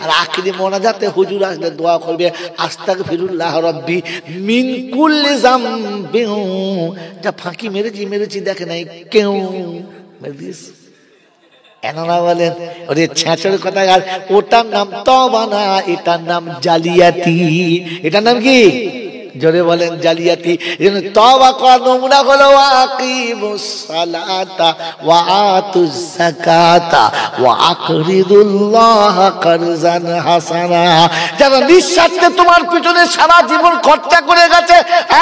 আর আখিরি মোনাজাতে হুজুর আসলে দোয়া করবে, আস্তাগফিরুল্লাহ রাব্বি মিন কুল্লি যামবিন। যা ফাঁকি মেরেছি দেখে নাই কেউ মেরে দিস, এনারা বলেন ওরে ছেঁচড় কথা, আর ওটার নাম তওবা না, এটার নাম জালিয়াতি। এটার নাম কি? জোরে বলেন জালিয়াতি। তওবা করার নমুনা হলো আকিমুস সালাতা ওয়া আতুজ যাকাতা ওয়া আকরিদুল্লাহ কারজান হাসানা। যারা নিঃস্বার্থে তোমার পিছনে সারা জীবন খরচা করে গেছে,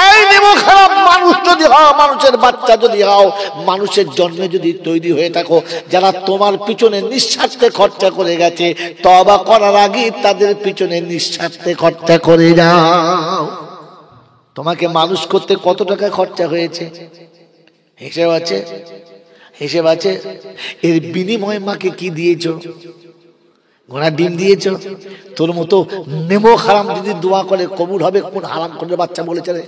এই নেমো খারাপ মানুষ যদি হও, মানুষের বাচ্চা যদি হও, মানুষের জন্মে যদি তৈরি হয়ে থাকো, যারা তোমার পিছনে নিঃস্বার্থে খরচা করে গেছে, তওবা করার আগে তাদের পিছনে নিঃস্বার্থে খরচা করে যাও। তোমাকে মানুষ করতে কত টাকা খরচা হয়েছে হিসেব আছে? হিসেব আছে? এর বিনিময়ে মাকে কি দিয়েছো? ঘোড়া ডিম দিয়েছো? তোর মতো নেমো হারাম যদি দোয়া করে কবুল হবে? কোন হারাম করে বাচ্চা বলেছে রে?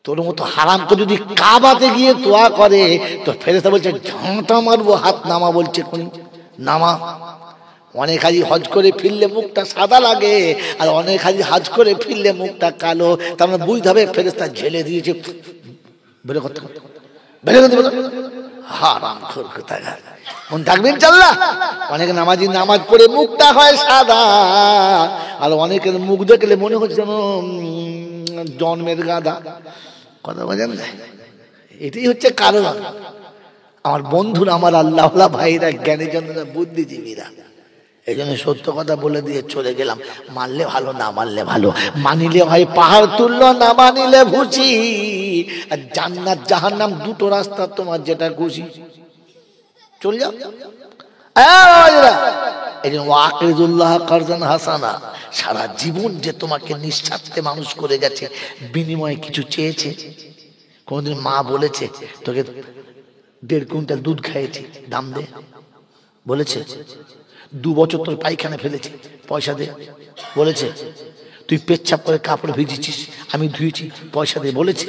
তোর মতো হারাম করে যদি কাবাতে গিয়ে দোয়া করে তো ফেরেশতা বলছে ঝাঁটা মারবো, হাত নামা বলছে, কোন নামা। অনেক হাজি হজ করে ফিরলে মুখটা সাদা লাগে, আর অনেক হাজি হজ করে ফিরলে মুখটা কালো। তার মানে বুঝতে হবে ফেরেশতা ঝেলে দিয়েছে। বেরো কথা, বেরো কথা, হারাম খোর কোথায় মন থাকবেন চাল্লা। অনেকে নামাজি নামাজ পড়ে মুখটা হয় সাদা, আর অনেকের মুখ দেখলে মনে হচ্ছে যেন জন্মের গাদা। কথা বোঝেন না? এটাই হচ্ছে কারণ। আমার বন্ধুরা, আমার আল্লাহওয়ালা ভাইরা, জ্ঞানী জনেরা, বুদ্ধিজীবীরা, এই জন্য সত্য কথা বলে দিয়ে চলে গেলাম। মানলে ভালো, না মানলে ভালো। মানিলে ভাই পাহাড় তুললো, না মানিলে ভুসি। আর জান্নাত জাহান্নাম দুটো রাস্তা, তোমার যেটা খুশি চল যাও। এই জন্য ওয়াকিদুল্লাহ কারজান হাসানা। সারা জীবন যে তোমাকে নিঃস্বার্থে মানুষ করে গেছে, বিনিময়ে কিছু চেয়েছে? কোনদিন মা বলেছে তোকে 1.5 কুইন্টাল দুধ খাইয়েছি, দাম দে? বলেছে? 2 বছর তোর পায়খানা ফেলেছি, পয়সা দে? বলেছে? তুই পেচ্ছাপ করে কাপড় ভিজেছিস, আমি ধুয়েছি, পয়সা দে? বলেছে?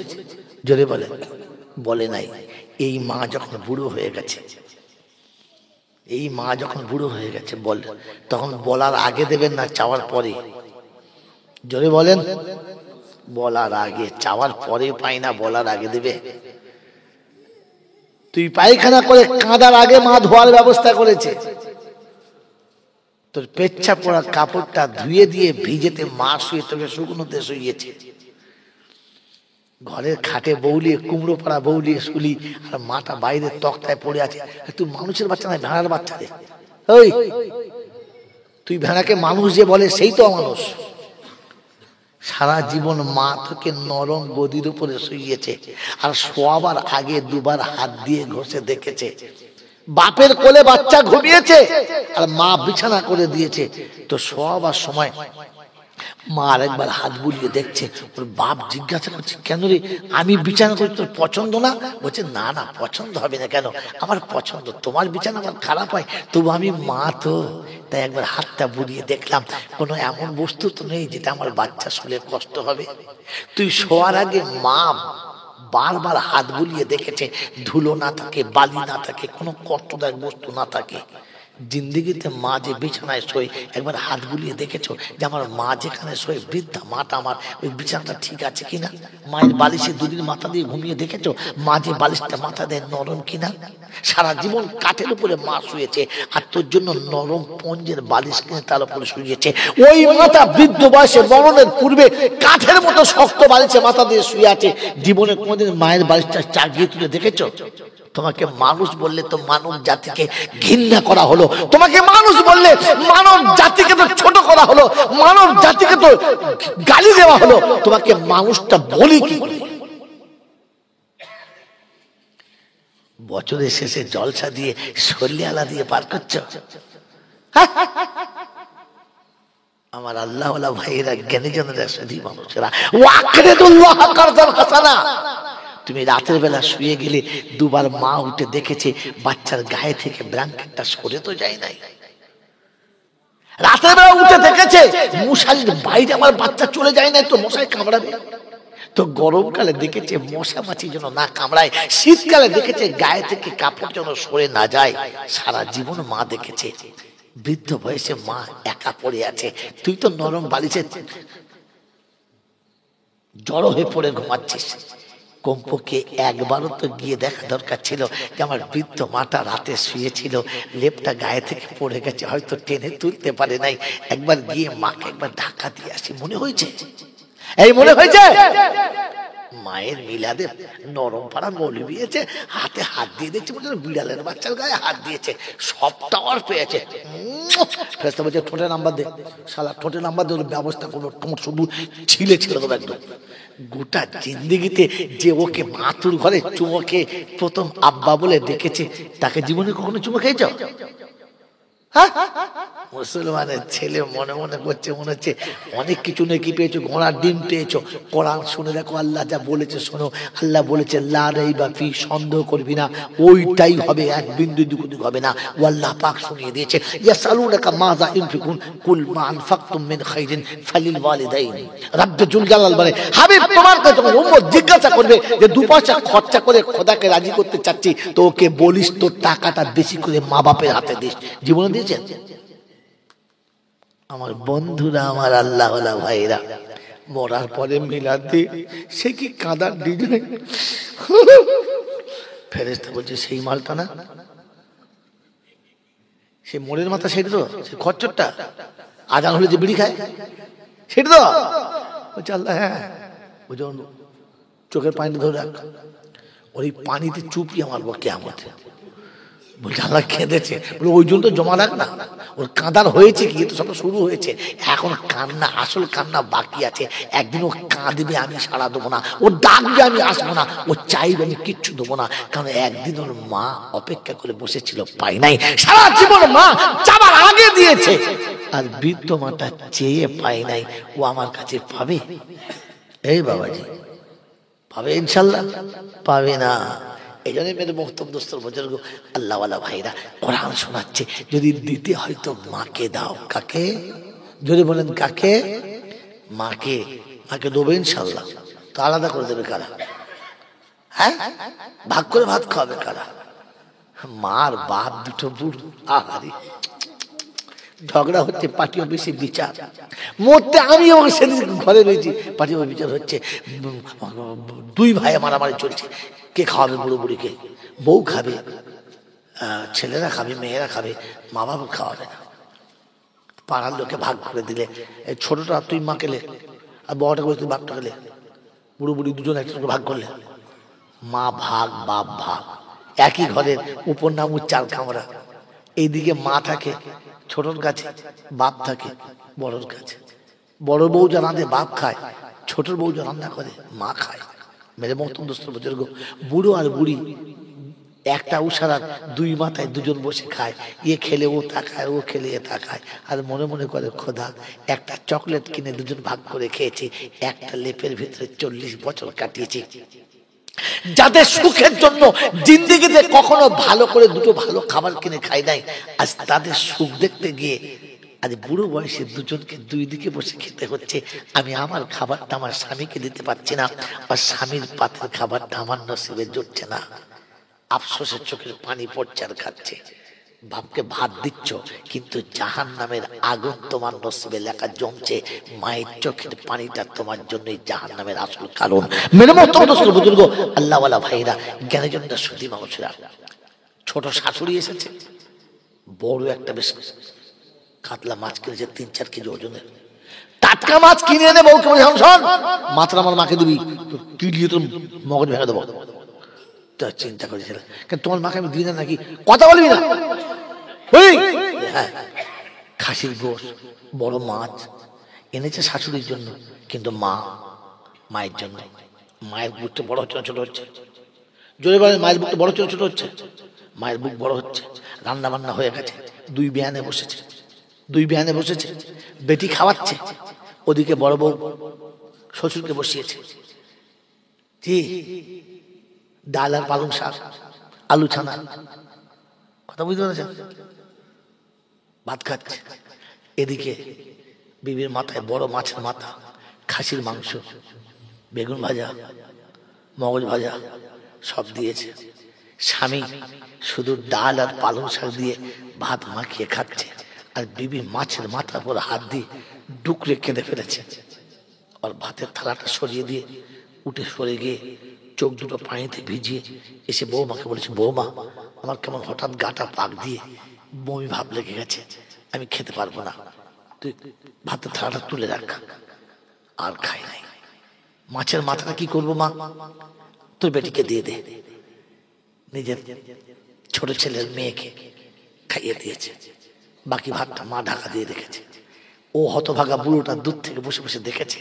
জোরে বলে, বলে নাই। এই মা যখন বুড়ো হয়ে গেছে, এই মা যখন বুড়ো হয়ে গেছে, বল তখন বলার আগে দেবেন না চাওয়ার পরে? জোরে বলেন। বলার আগে, চাওয়ার পরে পাই না, বলার আগে দেবে? তুই পায়খানা করে কাঁদার আগে মা ধোয়ার ব্যবস্থা করেছে। তোর পেচ্ছাপ পড়া কাপড়টা ধুয়ে দিয়ে ভিজেতে মা শুয়ে তোকে শুকনোতে শুইয়েছে। ঘরের খাটে বউলিয়ে, কুমড়ো পাড়া বউলিয়ে শুলি, আর মাটা বাইরে তক্তায় পড়ে আছে। তুই মানুষের বাচ্চা না, ভেড়ার বাচ্চা রে। ওই তুই ভেড়াকে মানুষ যে বলে সেই তো মানুষ। সারা জীবন মা তোকে নরম গদির উপরে শুইয়েছে, আর শোয়াবার আগে 2 বার হাত দিয়ে ঘষে দেখেছে। বাপের কোলে বাচ্চা ঘুমিয়েছে, আর মা বিছানা করে দিয়েছে। তো শোয়াবার সময় মা আরেকবার হাত বুলিয়ে দেখছে। ওর বাপ জিজ্ঞাসা করছে, কেন রে, আমি বিছানা করি, তোর পছন্দ না? বলছে, না না, পছন্দ হবে না কেন, আমার পছন্দ। তোমার বিছানা আমার খারাপ হয়, তবু আমি মা তো, তাই একবার হাতটা বুলিয়ে দেখলাম। কোনো এমন বস্তু তো নেই যেটা আমার বাচ্চা শুলে কষ্ট হবে। তুই শোয়ার আগে মা বারবার হাত বুলিয়ে দেখেছে, ধুলো না থাকে, বালি না থাকে, কোনো কষ্টদায়ক বস্তু না থাকে। জিন্দিগিতে মা যে বিছানায় শোয়, একবার হাত বুলিয়ে দেখেছো যে আমার মা যেখানে শোয়, বৃদ্ধা মাটা আমার, ওই বিছানাটা ঠিক আছে কিনা? মায়ের বালিশে 2 দিন মাথা দিয়ে ঘুমিয়ে দেখেছো মা যে বালিশটা মাথা দেয় নরম কিনা? সারা জীবন কাঠের উপরে মা শুয়েছে, আর তোর জন্য নরম পঞ্জের বালিশ কিনে তার উপরে শুয়েছে। ওই মাথা বৃদ্ধ বয়সে মরণের পূর্বে কাঠের মতো শক্ত বালিশে মাথা দিয়ে শুয়ে আছে। জীবনে কোনোদিন মায়ের বালিশটা চাগিয়ে তুলে দেখেছো? তোমাকে মানুষ বললে তো মানব জাতিকে ঘৃণা করা হলো, তোমাকে মানুষ বললে মানব জাতিকে তো ছোট করা হলো, মানব জাতিকে তো গালি দেওয়া হলো। তোমাকে মানুষটা বলি কি? বছরের শেষে জলসা দিয়ে, সল্লিয়ালা দিয়ে পার করছ। আমার আল্লাহওয়ালা ভাইয়েরা, জ্ঞানীজনেরা, সাধী মানুষেরা, ওয়াকিদুল্লাহ কারজান হাসানা। তুমি রাতের বেলা শুয়ে গেলে 2 বার মা উঠে দেখেছে বাচ্চার গায়ে থেকে ব্ল্যাঙ্কেটটা সরে তো যায় নাই। রাতের বেলা উঠে দেখেছে মশারির বাইরে আমার বাচ্চা চলে যায় নাই, তো মশাই কামড়াবে। তো গরমকালে দেখেছে মশা মাছি যেন না কামড়ায়, শীতকালে দেখেছে গায়ে থেকে কাপড় যেন সরে না যায়। সারা জীবন মা দেখেছে। বৃদ্ধ বয়সে মা একা পড়ে আছে, তুই তো নরম বালিশে জড়ো হয়ে পড়ে ঘুমাচ্ছিস। কমপক্ষে একবারও তো গিয়ে দেখা দরকার ছিল যে আমার বৃদ্ধ মাটা রাতে শুয়েছিল, লেপটা গায়ে থেকে পড়ে গেছে, হয়তো টেনে তুলতে পারে নাই, একবার গিয়ে মাকে একবার ধাক্কা দিয়ে আসি, মনে হয়েছে? এই মনে হয়েছে মায়ের মিলাদে নরম পাড়া মৌলবি এসে হাতে হাত দিয়ে দেখছে বলছে বিড়ালের বাচ্চার গায়ে হাত দিয়েছে, সব টাওয়ার পেয়েছে। ফেরেশতা বলছে ঠোঁটে নাম্বার দে, শালা ঠোঁটে নাম্বার দিয়ে ব্যবস্থা করবো, ঠোঁট শুধু ছিলে ছিল দেবো একদম। গোটা জিন্দেগিতে যে ওকে মাতুর ঘরে চুমোকে প্রথম আব্বা বলে ডেকেছে, তাকে জীবনে কখনো চুমো খেয়েছ? মুসলমানের ছেলে মনে মনে করছে, মনে হচ্ছে অনেক কিছু নাকি পেয়েছো, ঘোড়ার ডিম পেয়েছো। কোরআন শুনে দেখো, আল্লাহ যা বলেছে শোনো। আল্লাহ বলেছে লা রাইবা ফি, সন্দেহ করবি না, ওইটাই হবে, এক বিন্দু দুকুদিক হবে না। ও আল্লাহ পাক শুনিয়ে দিয়েছে, ইয়াসালুনাকা মাযা ইনফিকুন কুল মা আনফাকতুম মিন খাইরিন ফালিল ওয়ালিদাইন। রাব্বুল জালাল বলে, হাবিব তোমার কাছে উম্মত জিজ্ঞাসা করবে যে দু পয়সা খরচা করে খোদাকে রাজি করতে চাচ্ছি, তো ওকে বলিস তোর টাকাটা বেশি করে মা বাপের হাতে দিস। জীবনে দিয়েছেন? আমার বন্ধুরা, আমার আল্লাহওয়ালা ভাইরা, মরার পরে মিলাদ দিয়ে সে কি কাঁদার ডিজাইন। ফেরেশতা বলছে সেই মালটা না, সে মোড়ের মাথা, সেটা তো সে খচ্চরটা আজান হলে যে বিড়ি খায় সেটা তো বলছে আল্লাহ। হ্যাঁ, ওই যখন চোখের পানিটা ধরে রাখ, ওই পানিতে চুপি আমার বকে আমাদের বলছে আল্লাহ কেঁদেছে। বলে ওই জন্য তো জমা রাখ না, ওর কাঁদার হয়েছে কি, তো সব শুরু হয়েছে, এখন কান্না, আসল কান্না বাকি আছে। একদিন ও কাঁদবে, আমি সাড়া দেবো না, ও ডাকবে, আমি আসবো না, ও চাইবে, আমি কিচ্ছু দেবো না। কারণ একদিন ওর মা অপেক্ষা করে বসেছিল, পাই নাই, সারা জীবন মা চাবার আগে দিয়েছে, আর বৃদ্ধ মাটা চেয়ে পাই নাই, ও আমার কাছে পাবে? এই বাবাজি, পাবে ইনশাল্লাহ? পাবে না। এই জন্য মেরে বক্তব্য দোস্তর বুজুর্গ আল্লাহওয়ালা ভাইরা কোরআন শোনাচ্ছে, যদি দিতে হয় তো মাকে দাও। কাকে? যদি বলেন কাকে? মাকে। মাকে দেবে ইনশাল্লাহ, তো আলাদা করে দেবে কারা? হ্যাঁ, ভাগ করে ভাত খাওয়াবে কারা? মার বাপ দুটো বুড়ো, আহারে ঝগড়া হচ্ছে, পার্টি অফিসে বিচার। মরতে আমিও সেদিন ঘরে রয়েছি, পার্টি অফিসে বিচার হচ্ছে, দুই ভাই মারামারি চলছে, কে খাওয়াবে বুড়ো বুড়িকে? বউ খাবে, ছেলেরা খাবে, মেয়েরা খাবে, মা বাবা খাওয়াবে না। পাড়ার লোকে ভাগ করে দিলে, ছোটটা তুই মা খেলে, আর বড়টা করে তুই বাপটা খেলে, বুড়ো বুড়ি দুজন একটা ভাগ করলে, মা ভাগ বাপ ভাগ, একই ঘরের উপর নাম চার কামরা। এইদিকে মা থাকে ছোটর কাছে, বাপ থাকে বড়র কাছে। বড় বউ যা রাঁধে বাপ খায়, ছোটর বউ যা রান্না করে মা খায়। মেরে মহতম দোস্ত বুজুর্গ, বুড়ো আর বুড়ি একটা উসারার দুই মাথায় দুজন বসে খায়, ইয়ে খেলে ও তাকায়, ও খেলে এ তাকায়, আর মনে মনে করে খোদা একটা চকলেট কিনে দুজন ভাগ করে খেয়েছে, একটা লেপের ভিতরে 40 বছর কাটিয়েছে। যাদের সুখের জন্য জিন্দেগিতে কখনো ভালো করে দুটো ভালো খাবার কিনে খাই নাই, আজ তাদের সুখ দেখতে গিয়ে আজ বুড়ো বয়সে দুজনকে দুই দিকে বসে খেতে হচ্ছে। আমি আমার খাবারটা আমার স্বামীকে দিতে পারছি না, আর স্বামীর পাতের খাবারটা আমার নসিবে জুটছে না। আফসোসের চোখের পানি পড়ছে আর খাচ্ছে। বাপকে ভাত দিচ্ছ, কিন্তু জাহান্নামের আগুন তোমার নসিবে লেখা জমছে। মায়ের চোখের পানিটা তোমার জন্যই জাহান্নামের আসল কারণ। মেরে মহতরম দোস্ত বুজুর্গ আল্লাহওয়ালা ভাইরা, জ্ঞানীজনরা, সুধী মানুষেরা, ছোট শাশুড়ি এসেছে, বড় একটা বেশ কাতলা মাছ কিনেছে 3-4 কেজি ওজনের, টাটকা মাছ কিনে এনে বউকে বলে শোন, মাত্র আমার মাকে দিবি, তুই দিয়ে তোর মগজ ভেঙে দেবো। চিন্তা করেছিল, তোমার মাকে আমি দিই না নাকি? কথা বলবি না। হ্যাঁ, খাসির গোশ, বড় মাছ এনেছে শাশুড়ির জন্য, কিন্তু মায়ের জন্য। মায়ের বুকটা বড় হচ্ছে না ছোট হচ্ছে? জোরে বলেন, মায়ের বুকটা বড় হচ্ছে না ছোট হচ্ছে? মায়ের বুক বড় হচ্ছে। রান্না বান্না হয়ে গেছে, 2 বিয়ানে বসেছে, 2 বিয়ানে বসেছে, বেটি খাওয়াচ্ছে, ওদিকে বড় বউ শ্বশুরকে বসিয়েছে। কি ডাল আর পালং শাক, আলু ছানা, কথা বুঝতে পেরেছেন? ভাত খাচ্ছে। এদিকে বিবির মাথায় বড় মাছের মাথা, খাসির মাংস, বেগুন ভাজা, মগজ ভাজা সব দিয়েছে। স্বামী শুধু ডাল আর পালং শাক দিয়ে ভাত মাখিয়ে খাচ্ছে, আর বিবি মাছের মাথার পর হাত দিয়ে ডুকরে কেঁদে ফেলেছে। আর ভাতের থালাটা সরিয়ে দিয়ে উঠে সরে গিয়ে চোখ দুটো পানিতে ভিজিয়ে এসে বৌমাকে বলেছে, বৌমা আমার কেমন হঠাৎ গাটা পাক দিয়ে বমি ভাব লেগে গেছে, আমি খেতে পারবো না, তুই ভাতের থালাটা তুলে রাখ। আর খাই নাই। মাছের মাথাটা কি করবো মা? তোর বেটিকে দিয়ে দে। নিজের ছোট ছেলের মেয়েকে খাইয়ে দিয়েছে, বাকি ভাতটা মা ঢাকা দিয়ে রেখেছে। ও হতভাগা বুড়োটা দূর থেকে বসে বসে দেখেছে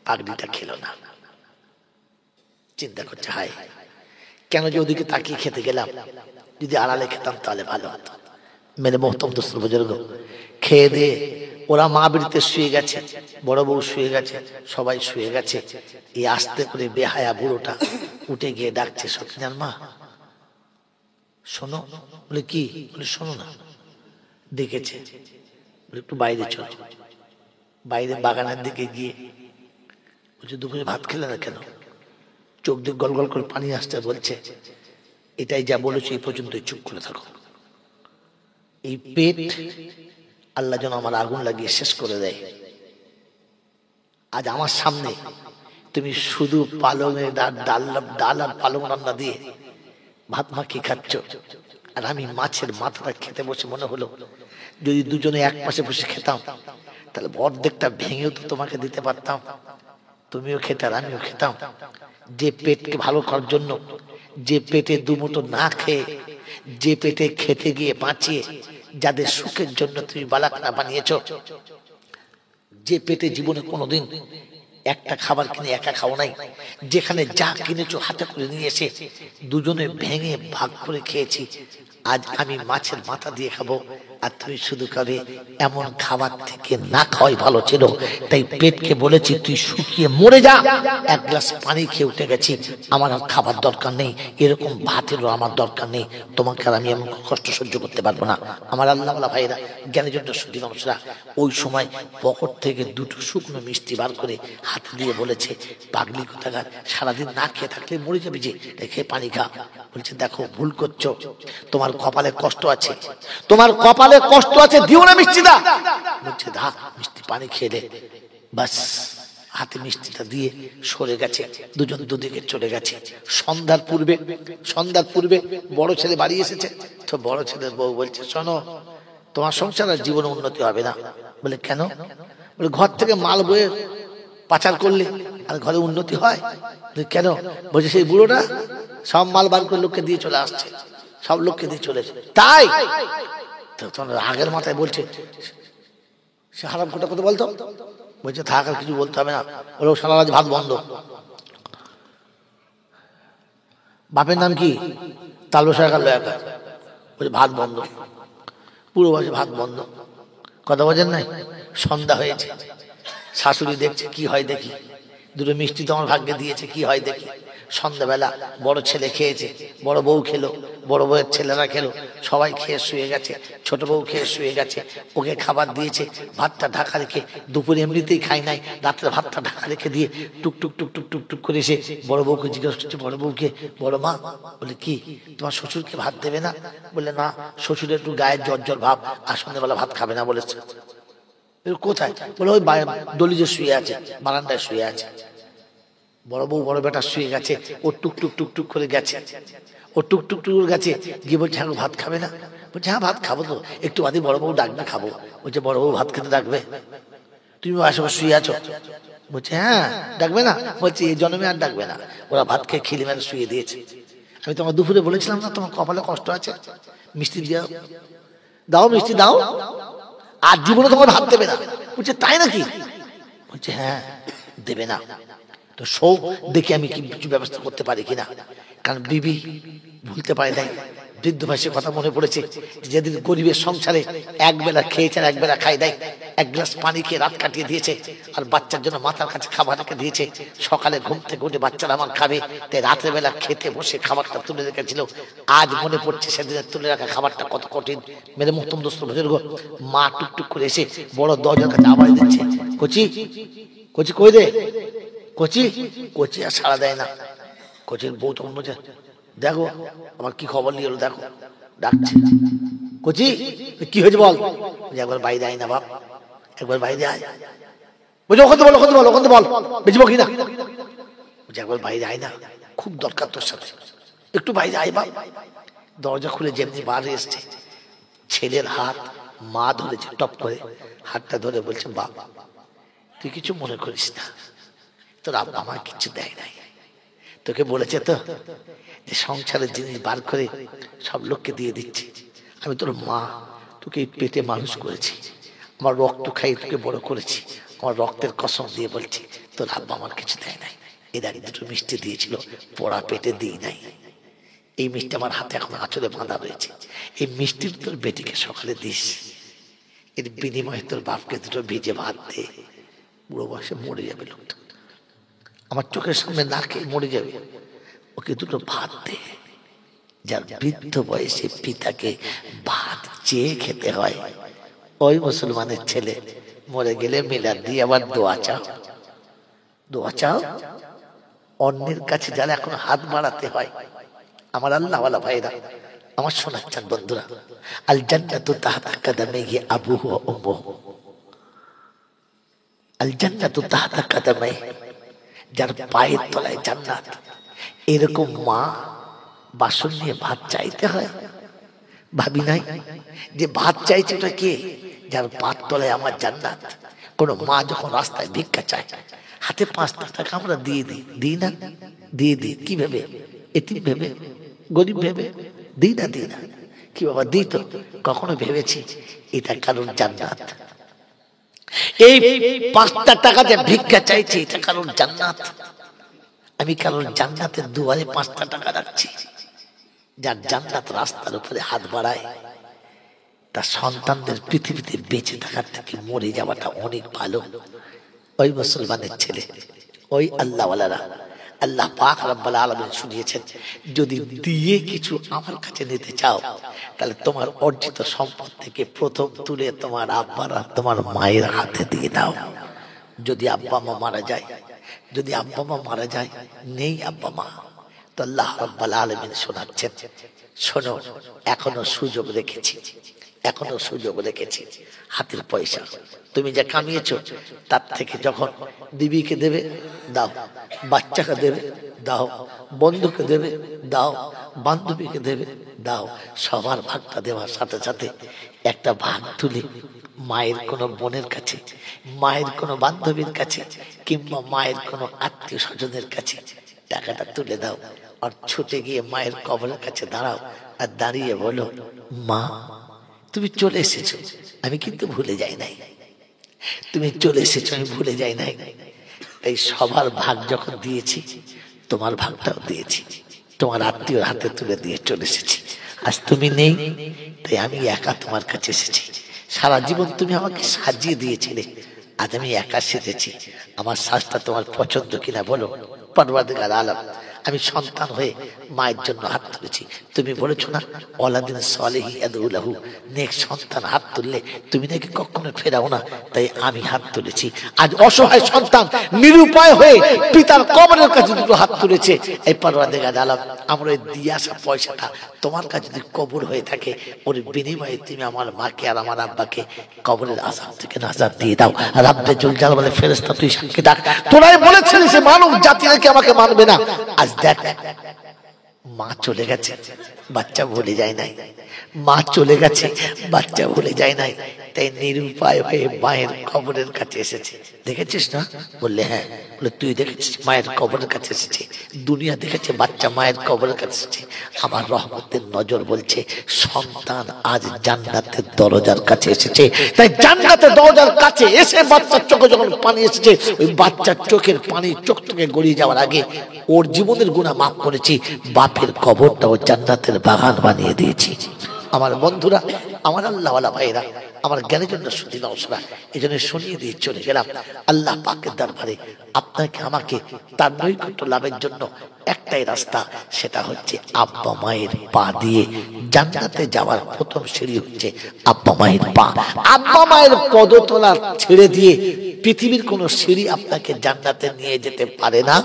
পাগড়িটা খেলো না। চিন্তা করছে, হায় কেন যে ওদিকে তাকিয়ে খেতে গেলাম, যদি আড়ালে খেতাম তাহলে ভালো হতো। মেরে মোহতম দোস্ত বুজুর্গ খেয়ে দিয়ে ওরা মা বাড়িতে শুয়ে গেছে, বড় বউ শুয়ে গেছে, সবাই শুয়ে গেছে। এই আস্তে করে বেহায়া বুড়োটা উঠে গিয়ে ডাকছে, সখিনার মা শোনো। বলে কি? বলে শোনো না। দেখেছে, বলে একটু বাইরে চলো। বাইরে বাগানের দিকে গিয়ে বলছে, দুপুরে ভাত খেলে না কেন? চোখ দিয়ে গল গল করে পানি আসতে, বলছে এটাই যা বলেছে এই পর্যন্ত, চুপ করে থাকো। এই পেট আল্লাহ যেন আমার আগুন লাগিয়ে শেষ করে দেয়। আজ আমার সামনে তুমি শুধু পালঙের ডাল আর পালং রান্না দিয়ে ভাত মাখিয়ে খাচ্ছ, আর আমি মাছের মাথাটা খেতে বসে মনে হলো যদি দুজনে এক পাশে বসে খেতাম তাহলে অর্ধেকটা ভেঙেও তো তোমাকে দিতে পারতাম, তুমিও খেতে আর আমিও খেতাম। যে পেটকে ভালো করার জন্য, যে পেটে দুমুঠো না খেয়ে, যে পেটে খেতে গিয়ে বাঁচিয়ে যাদের সুখের জন্য তুমি বালাখানা বানিয়েছো, যে পেটে জীবনে কোনোদিন একটা খাবার কিনে একা খাও নাই, যেখানে যা কিনেছো হাতে করে নিয়ে এসে দুজনে ভেঙে ভাগ করে খেয়েছি, আজ আমি মাছের মাথা দিয়ে খাবো আর তুমি শুধু খাবে, এমন খাবার থেকে না খাওয়াই ভালো ছিল। তাই পেটকে বলেছি তুই শুকিয়ে মরে যা, এক গ্লাস পানি খেয়ে উঠে গেছি, আমার আর খাবার দরকার নেই, এরকম ভাতেরও আমার দরকার নেই, তোমাকে আর আমি এমন কষ্ট সহ্য করতে পারবো না। আমার আল্লাহওয়ালা ভাইরা, জ্ঞানী জন্য সুধী মানুষরা, ওই সময় পকেট থেকে দুটো শুকনো মিষ্টি বার করে হাতে দিয়ে বলেছে, পাগলি কোথাকার, সারাদিন না খেয়ে থাকলে মরে যাবে, যে রেখে পানি খা। বলছে দেখো ভুল করছো, তোমার কপালে কষ্ট আছে, তোমার কপালে কষ্ট আছে, দিও না মিষ্টিটা। বলছে দা, মিষ্টি পানি খেলে বাস। হাতে মিষ্টিটা দিয়ে সরে গেছে, দুজন দুদিকে চলে গেছে। সন্ধ্যার পূর্বে বড় ছেলে বাড়ি এসেছে। তো বড় ছেলের বউ বলছে, শোনো তোমার সংসার আর জীবনে উন্নতি হবে না। বলে কেন? বলে ঘর থেকে মাল বয়ে পাচার করলে আর ঘরে উন্নতি হয়? কেন? বলছে সেই বুড়োটা সব মাল বার করে লোককে দিয়ে চলে আসছে, সব লোককে দিয়ে চলেছে। তাই তখন আগের মাথায় বলছে, সে হারাম কোটা কথা বলতো। বলছে থাক, আর কিছু বলতে হবে না। বলো সারা রাত ভাত বন্ধ। বাপের নাম কি? তালবসার গেল একা। বলছে ভাত বন্ধ, পুরো বসে ভাত বন্ধ। কথা বোঝেন নাই? সন্ধ্যা হয়েছে, শাশুড়ি দেখছে কি হয় দেখি, দুটো মিষ্টি তো আমার ভাগ্যে দিয়েছে, কি হয় দেখি। সন্ধ্যাবেলা বড় ছেলে খেয়েছে, বড় বউ খেলো, বড় বউয়ের ছেলেরা খেলো, সবাই খেয়ে শুয়ে গেছে। ছোট বউ খেয়ে শুয়ে গেছে, ওকে খাবার দিয়েছে, ভাতটা ঢাকা রেখে, দুপুরে এমনিতেই খাই নাই, রাত্রে ভাতটা ঢাকা রেখে দিয়ে টুকটুক টুকটুক টুকটুক করে এসে বড় বউকে জিজ্ঞেস করছে, বড় বউকে, বড় মা, বলে কি তোমার শ্বশুরকে ভাত দেবে না? বলে না, শ্বশুরের একটু গায়ের জ্বর জ্বর ভাব, আর সন্ধ্যাবেলা ভাত খাবে না বলেছে। কোথায়? বলে ওই দলিজে শুয়ে আছে, বারান্দায় শুয়ে আছে। বড় বউ বড় বেটা শুয়ে গেছে, ও টুকটুক টুকটুক করে গেছে, ও টুকটুক টুক গেছে গিয়ে বলছে হ্যাঁ ভাত খাবে না? বলছে হ্যাঁ ভাত খাবো তো, একটু বাদে বড় বউ ডাকবে খাবো। বলছে বড় বউ ভাত খেতে ডাকবে? তুমি আশেপাশে শুয়ে আছো? বলছে হ্যাঁ ডাকবে না? বলছে এই জন্মে আর ডাকবে না, ওরা ভাত খেয়ে খিলি মেরে শুয়ে দিয়েছে। আমি তোমার দুপুরে বলেছিলাম না তোমার কপালে কষ্ট আছে, মিষ্টি দাও, দাও মিষ্টি দাও, আর জীবনে তোমার ভাত দেবে না। বলছে তাই নাকি? বলছে হ্যাঁ দেবে না। তো সৌ দেখি আমি কিছু ব্যবস্থা করতে পারি কিনা। কারণ বিবি ভুলতে পারে নাই, বৃদ্ধ ভাইসের কথা মনে পড়েছে, যেদিন গরিবের সংসারে একবেলা খেয়েছে আর একবেলা খাই দেয়, এক গ্লাস পানি খেয়ে রাত কাটিয়ে দিয়েছে, আর বাচ্চার জন্য মাথার কাছে খাবার রেখে দিয়েছে, সকালে ঘুম থেকে উঠে বাচ্চারা আমার খাবে, তাই রাতের বেলা খেতে বসে খাবারটা তুলে রেখেছিল। আজ মনে পড়ছে সেদিনের তুলে রাখা খাবারটা কত কঠিন। মেরে মুহতম দোস্ত বুজুর্গ, মা টুকটুক করে এসে বড় দরজার কাছে আওয়াজ দিচ্ছে, কচি কচি কই রে, কচি কচি আর সাড়া দেয় না। কচির বউ তখন বলছে, দেখো আমার কি খবর নিয়ে এলো, দেখো ডাকছে। কচি কি হয়েছে বল? একবার বাইরে আয় না বাপ, একবার বাইরে আয়। বলছে ওখানে বল, ওখানে বল, ওখানে বল, বেঁচবো কিনা? বলছে একবার বাইরে আয় না, খুব দরকার তোর সাথে, একটু বাইরে আয় বাপ। দরজা খুলে যেমনি বাইরে এসছে, ছেলের হাত মা ধরেছে, টপ করে হাতটা ধরে বলছে, বাপ তুই কিছু মনে করিস না, তোর আব্বা আমার কিছু দেয় নাই, তোকে বলেছে তো যে সংসারের জিনিস বার করে সব লোককে দিয়ে দিচ্ছে। আমি তোর মা, তোকে পেটে মানুষ করেছি, আমার রক্ত খাই তোকে বড় করেছি, আমার রক্তের কসম দিয়ে বলছি তোর আব্বা আমার কিছু দেয় নাই। এদের দুটো মিষ্টি দিয়েছিল, পোড়া পেটে দিই নাই। এই মিষ্টি আমার হাতে এখন আঁচলে বাঁধা রয়েছে, এই মিষ্টি তোর বেটিকে সকালে দিস, এর বিনিময়ে তোর বাপকে দুটো ভিজে ভাত দে, বুড়ো বয়সে মরে যাবে লোকটা, আমার চোখের সামনে না খেয়ে মরে যাবে, ওকে দুটো ভাত দে। যার বৃদ্ধ বয়সে পিতাকে ভাত চেয়ে খেতে হয়, ওই মুসলমানের ছেলে মরে গেলে মিলাদ দিয়ে আবার দোয়া চাও, দোয়া চাও। অন্যের কাছে যারা এখন হাত বাড়াতে হয়, আমার আল্লাহওয়ালা ভাইরা, আমার শোনাচ্ছেন বন্ধুরা, আল জান্নাতু তাহতা কাদামাইহি আবুহু ওয়া উম্মুহু, আল জান্নাতু তাহতা কাদামাইহি, যার পায়ের তলায় জান্নাত। এরকম মা বাসন নিয়ে ভাত চাইতে হয়, ভাবি নাই যে ভাত চাইছে ওটা কে? যার পায়ের তলায় আমার জান্নাত। কোন মা যখন রাস্তায় ভিক্ষা চায়, হাতে 5 টাকা আমরা দিয়ে দিই, দিই না? দিয়ে দিই কি ভেবে? এতিম ভেবে, গরিব ভেবে দিই না? দিই না কি বাবা, দিই তো। কখনো ভেবেছি এটা কারণ জান্নাত? এই 5 টাকা যে ভিক্ষা চাইছে এটা কারণ জান্নাত। আমি কারণ জান্নাতের দুয়ারে 5 টাকা রাখছি। যার জান্নাত রাস্তার উপরে হাত বাড়ায়, তার সন্তানদের পৃথিবীতে বেঁচে থাকার থেকে মরে যাওয়াটা অনেক ভালো। ওই মুসলমানের ছেলে, ওই আল্লাহওয়ালারা, আল্লাহ পাক রব্বুল আলামিন শুনিয়েছেন, যদি দিয়ে কিছু আমার কাছে নিতে চাও, তাহলে তোমার অর্জিত সম্পদ থেকে প্রথম তুলে তোমার আব্বার আর তোমার মায়ের হাতে দিয়ে দাও। যদি আব্বা মা মারা যায়, যদি আব্বা মা মারা যায়, নেই আব্বা মা, তো আল্লাহ রব্বুল আলামিন শোনাচ্ছেন, শোনো এখনো সুযোগ রেখেছি, এখনো সুযোগ রেখেছি। হাতের পয়সা তুমি যা কামিয়েছো তার থেকে যখন বিবিকে দেবে দাও, বাচ্চাকে দেবে দাও, বন্ধুকে দেবে দাও, বান্ধবীকে দেবে দাও। সবার ভাগটা দেওয়ার সাথে সাথে একটা ভাগ তুলে মায়ের কোনো বোনের কাছে, মায়ের কোনো বান্ধবীর কাছে, কিংবা মায়ের কোনো আত্মীয় স্বজনের কাছে টাকাটা তুলে দাও। আর ছুটে গিয়ে মায়ের কবরের কাছে দাঁড়াও, আর দাঁড়িয়ে বলো, মা তুমি চলে এসেছো, আমি কিন্তু ভুলে যাই নাই। তুমি চলে এসেছো, আমি ভুলে যাই নাই। এই সবার ভাগ যখন দিয়েছি, তোমার ভাগটাও দিয়েছি, তোমার আত্মীয়র হাতে তুলে দিয়ে চলে এসেছি। আজ তুমি নেই, তাই আমি একা তোমার কাছে এসেছি। সারা জীবন তুমি আমাকে সাজিয়ে দিয়েছিলে, আজ আমি একা সেজেছি। আমার শ্বাসটা তোমার পছন্দ কিনা বলো। পরওয়ারদিগার আলম, আমি সন্তান হয়ে মায়ের জন্য হাত তুলেছি। তুমি বলেছো না, ওয়ালাদিন সালিহি ইয়াদউ লাহু, নেক সন্তান হাত তুললে তুমি নাকি কখনো ফেরাও না, তাই আমি হাত তুলেছি। আজ অসহায় সন্তান নিরুপায় হয়ে পিতার কবরের কাছে দুটো হাত তুলেছে। এই পরওয়ারদিগার আলম, আমরা এই দিয়ে আসা পয়সাটা তোমার কাছে যদি কবর হয়ে থাকে, ওর বিনিময়ে তুমি আমার মাকে আর আমার আব্বাকে কবরের আযাব থেকে নাজাত দিয়ে দাও। রাব্বে জুল জালাল বলে, ফেরেশতা তুই সাক্ষী ডাক, তোরাই বলেছিস সে মানব জাতি নাকি আমাকে মানবে না। আজ দেখ, মা চলে গেছে, বাচ্চা ভুলে যায় নাই, মা চলে গেছে, বাচ্চা ভুলে যায় নাই, তাই নিরুপায় হয়ে মায়ের কবরের কাছে এসেছে। দেখেছিস না? বললে হ্যাঁ। বলে তুই দেখেছিস মায়ের কবরের কাছে এসেছে? দুনিয়া দেখেছে বাচ্চা মায়ের কবরের কাছে এসেছে। আমার রহমতের নজর বলছে, সন্তান আজ জান্নাতের দরজার কাছে এসেছে। তাই জান্নাতের দরজার কাছে এসে বাচ্চার চোখে যখন পানি এসেছে, ওই বাচ্চার চোখের পানি চোখ থেকে গড়িয়ে যাওয়ার আগে ওর জীবনের গুনাহ মাফ করেছি, বাপের কবরটাও জান্নাতের বাগান বানিয়ে দিয়েছি। আমার বন্ধুরা, আমার আল্লাহওয়ালা ভাইরা, আমার জ্ঞানের জন্য শুধু নওসরা, এই জন্য শুনিয়ে দিয়ে চলে গেলাম আল্লাহ পাকের দরবারে। আপনাকে আমাকে তার নৈকট্য লাভের জন্য একটাই রাস্তা, সেটা হচ্ছে আব্বা মায়ের পা দিয়ে জান্নাতে যাওয়ার প্রথম সিঁড়ি হচ্ছে আব্বা মায়ের পা। আব্বা মায়ের পদতলা ছেড়ে দিয়ে পৃথিবীর কোন সিঁড়ি আপনাকে জান্নাতে নিয়ে যেতে পারে না,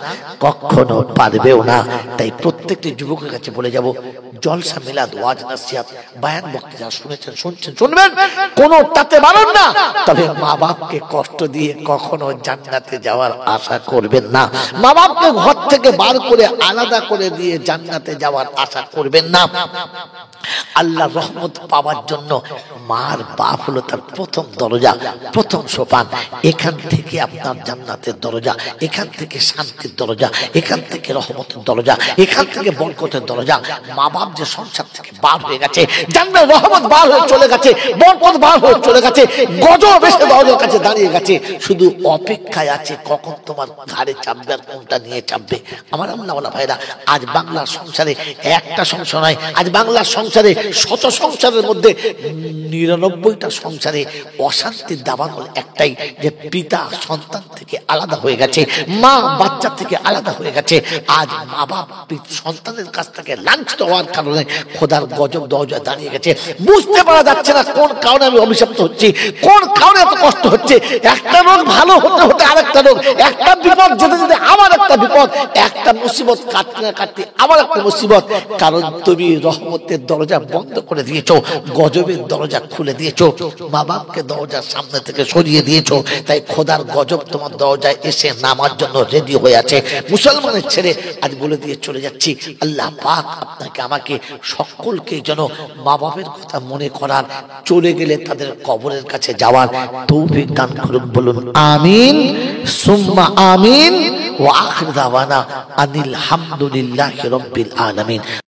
কখনো পারবেও না। তাই প্রত্যেকটি যুবকের কাছে বলে যাব, জলসা মিলাদ ওয়াজ নাসিহত বায়ান বক্তৃতা শুনেছেন, শুনছেন, শুনবেন, কোনো তাতে মানেন না, তবে মা বাপকে কষ্ট দিয়ে কখনো জান্নাতে যাওয়ার আশা করবেন না। মা বাপকে ঘর থেকে বার করে আলাদা করে দিয়ে জান্নাতে যাওয়ার আশা করবেন না। আল্লাহর রহমত পাওয়ার জন্য মার বাপ হলো তার প্রথম দরজা, প্রথম সোপান। এখান থেকে আপনার জান্নাতের দরজা, এখান থেকে শান্তির দরজা, এখান থেকে রহমতের দরজা, এখান থেকে বরকতের দরজা। মা বাপ যে সংসার থেকে বার হয়ে গেছে, জান্নাত রহমত বার হয়ে চলে গেছে, বরকত বার হয়ে চলে গেছে, গজব এসে দরজার কাছে দাঁড়িয়ে গেছে, শুধু অপেক্ষায় আছে কখন তোমার ঘাড়ে চাপবে আর কোনটা নিয়ে চাপবে। আমার আল্লাহওয়ালা ভাইরা, আজ বাংলার সংসারে একটা সংসার নয়, আজ বাংলার সংসারে শত সংসারের মধ্যে 99টা সংসারে অশান্তির দাবান হল একটাই, যে পিতা সন্তান থেকে আলাদা হয়ে গেছে, মা বাচ্চা থেকে আলাদা হয়ে গেছে। আজ মা বাপ সন্তানের কাছ থেকে লাঞ্ছিত হওয়ার কারণে খোদার গজব দরজায় দাঁড়িয়ে গেছে। বুঝতে পারা যাচ্ছে না কোন কারণে আমি অভিশপ্ত হচ্ছি, কোন কারণে এত কষ্ট হচ্ছে। একটা রোগ ভালো হতে হতে আরেকটা রোগ, একটা বিপদ যেতে যেতে আবার একটা বিপদ, একটা মুসিবত কাটতে না কাটতে আবার একটা মুসিবত। কারণ তুমি রহমতের দরজা বন্ধ করে দিয়েছো, গজবের দরজা খুলে দিয়েছো, মা বাপকে দরজার সামনে থেকে সরিয়ে দিয়েছো। তাই খোদার গজব তোমার দরজায় এসে নামার জন্য রেডি হয়ে আছে। মুসলমানের ছেড়ে আজ বলে দিয়ে চলে যাচ্ছি, আল্লাহ পাক আপনাকে আমাকে সকলকে যেন মা বাপের কথা মনে করার, চলে গেলে তাদের কবরের কাছে যাওয়ার তৌফিক দান করুন। বলুন আমিন সুম্মা আমিন। ওয়া আখির দাওয়ানা আনিল হামদুলিল্লাহি রাব্বিল আলামিন।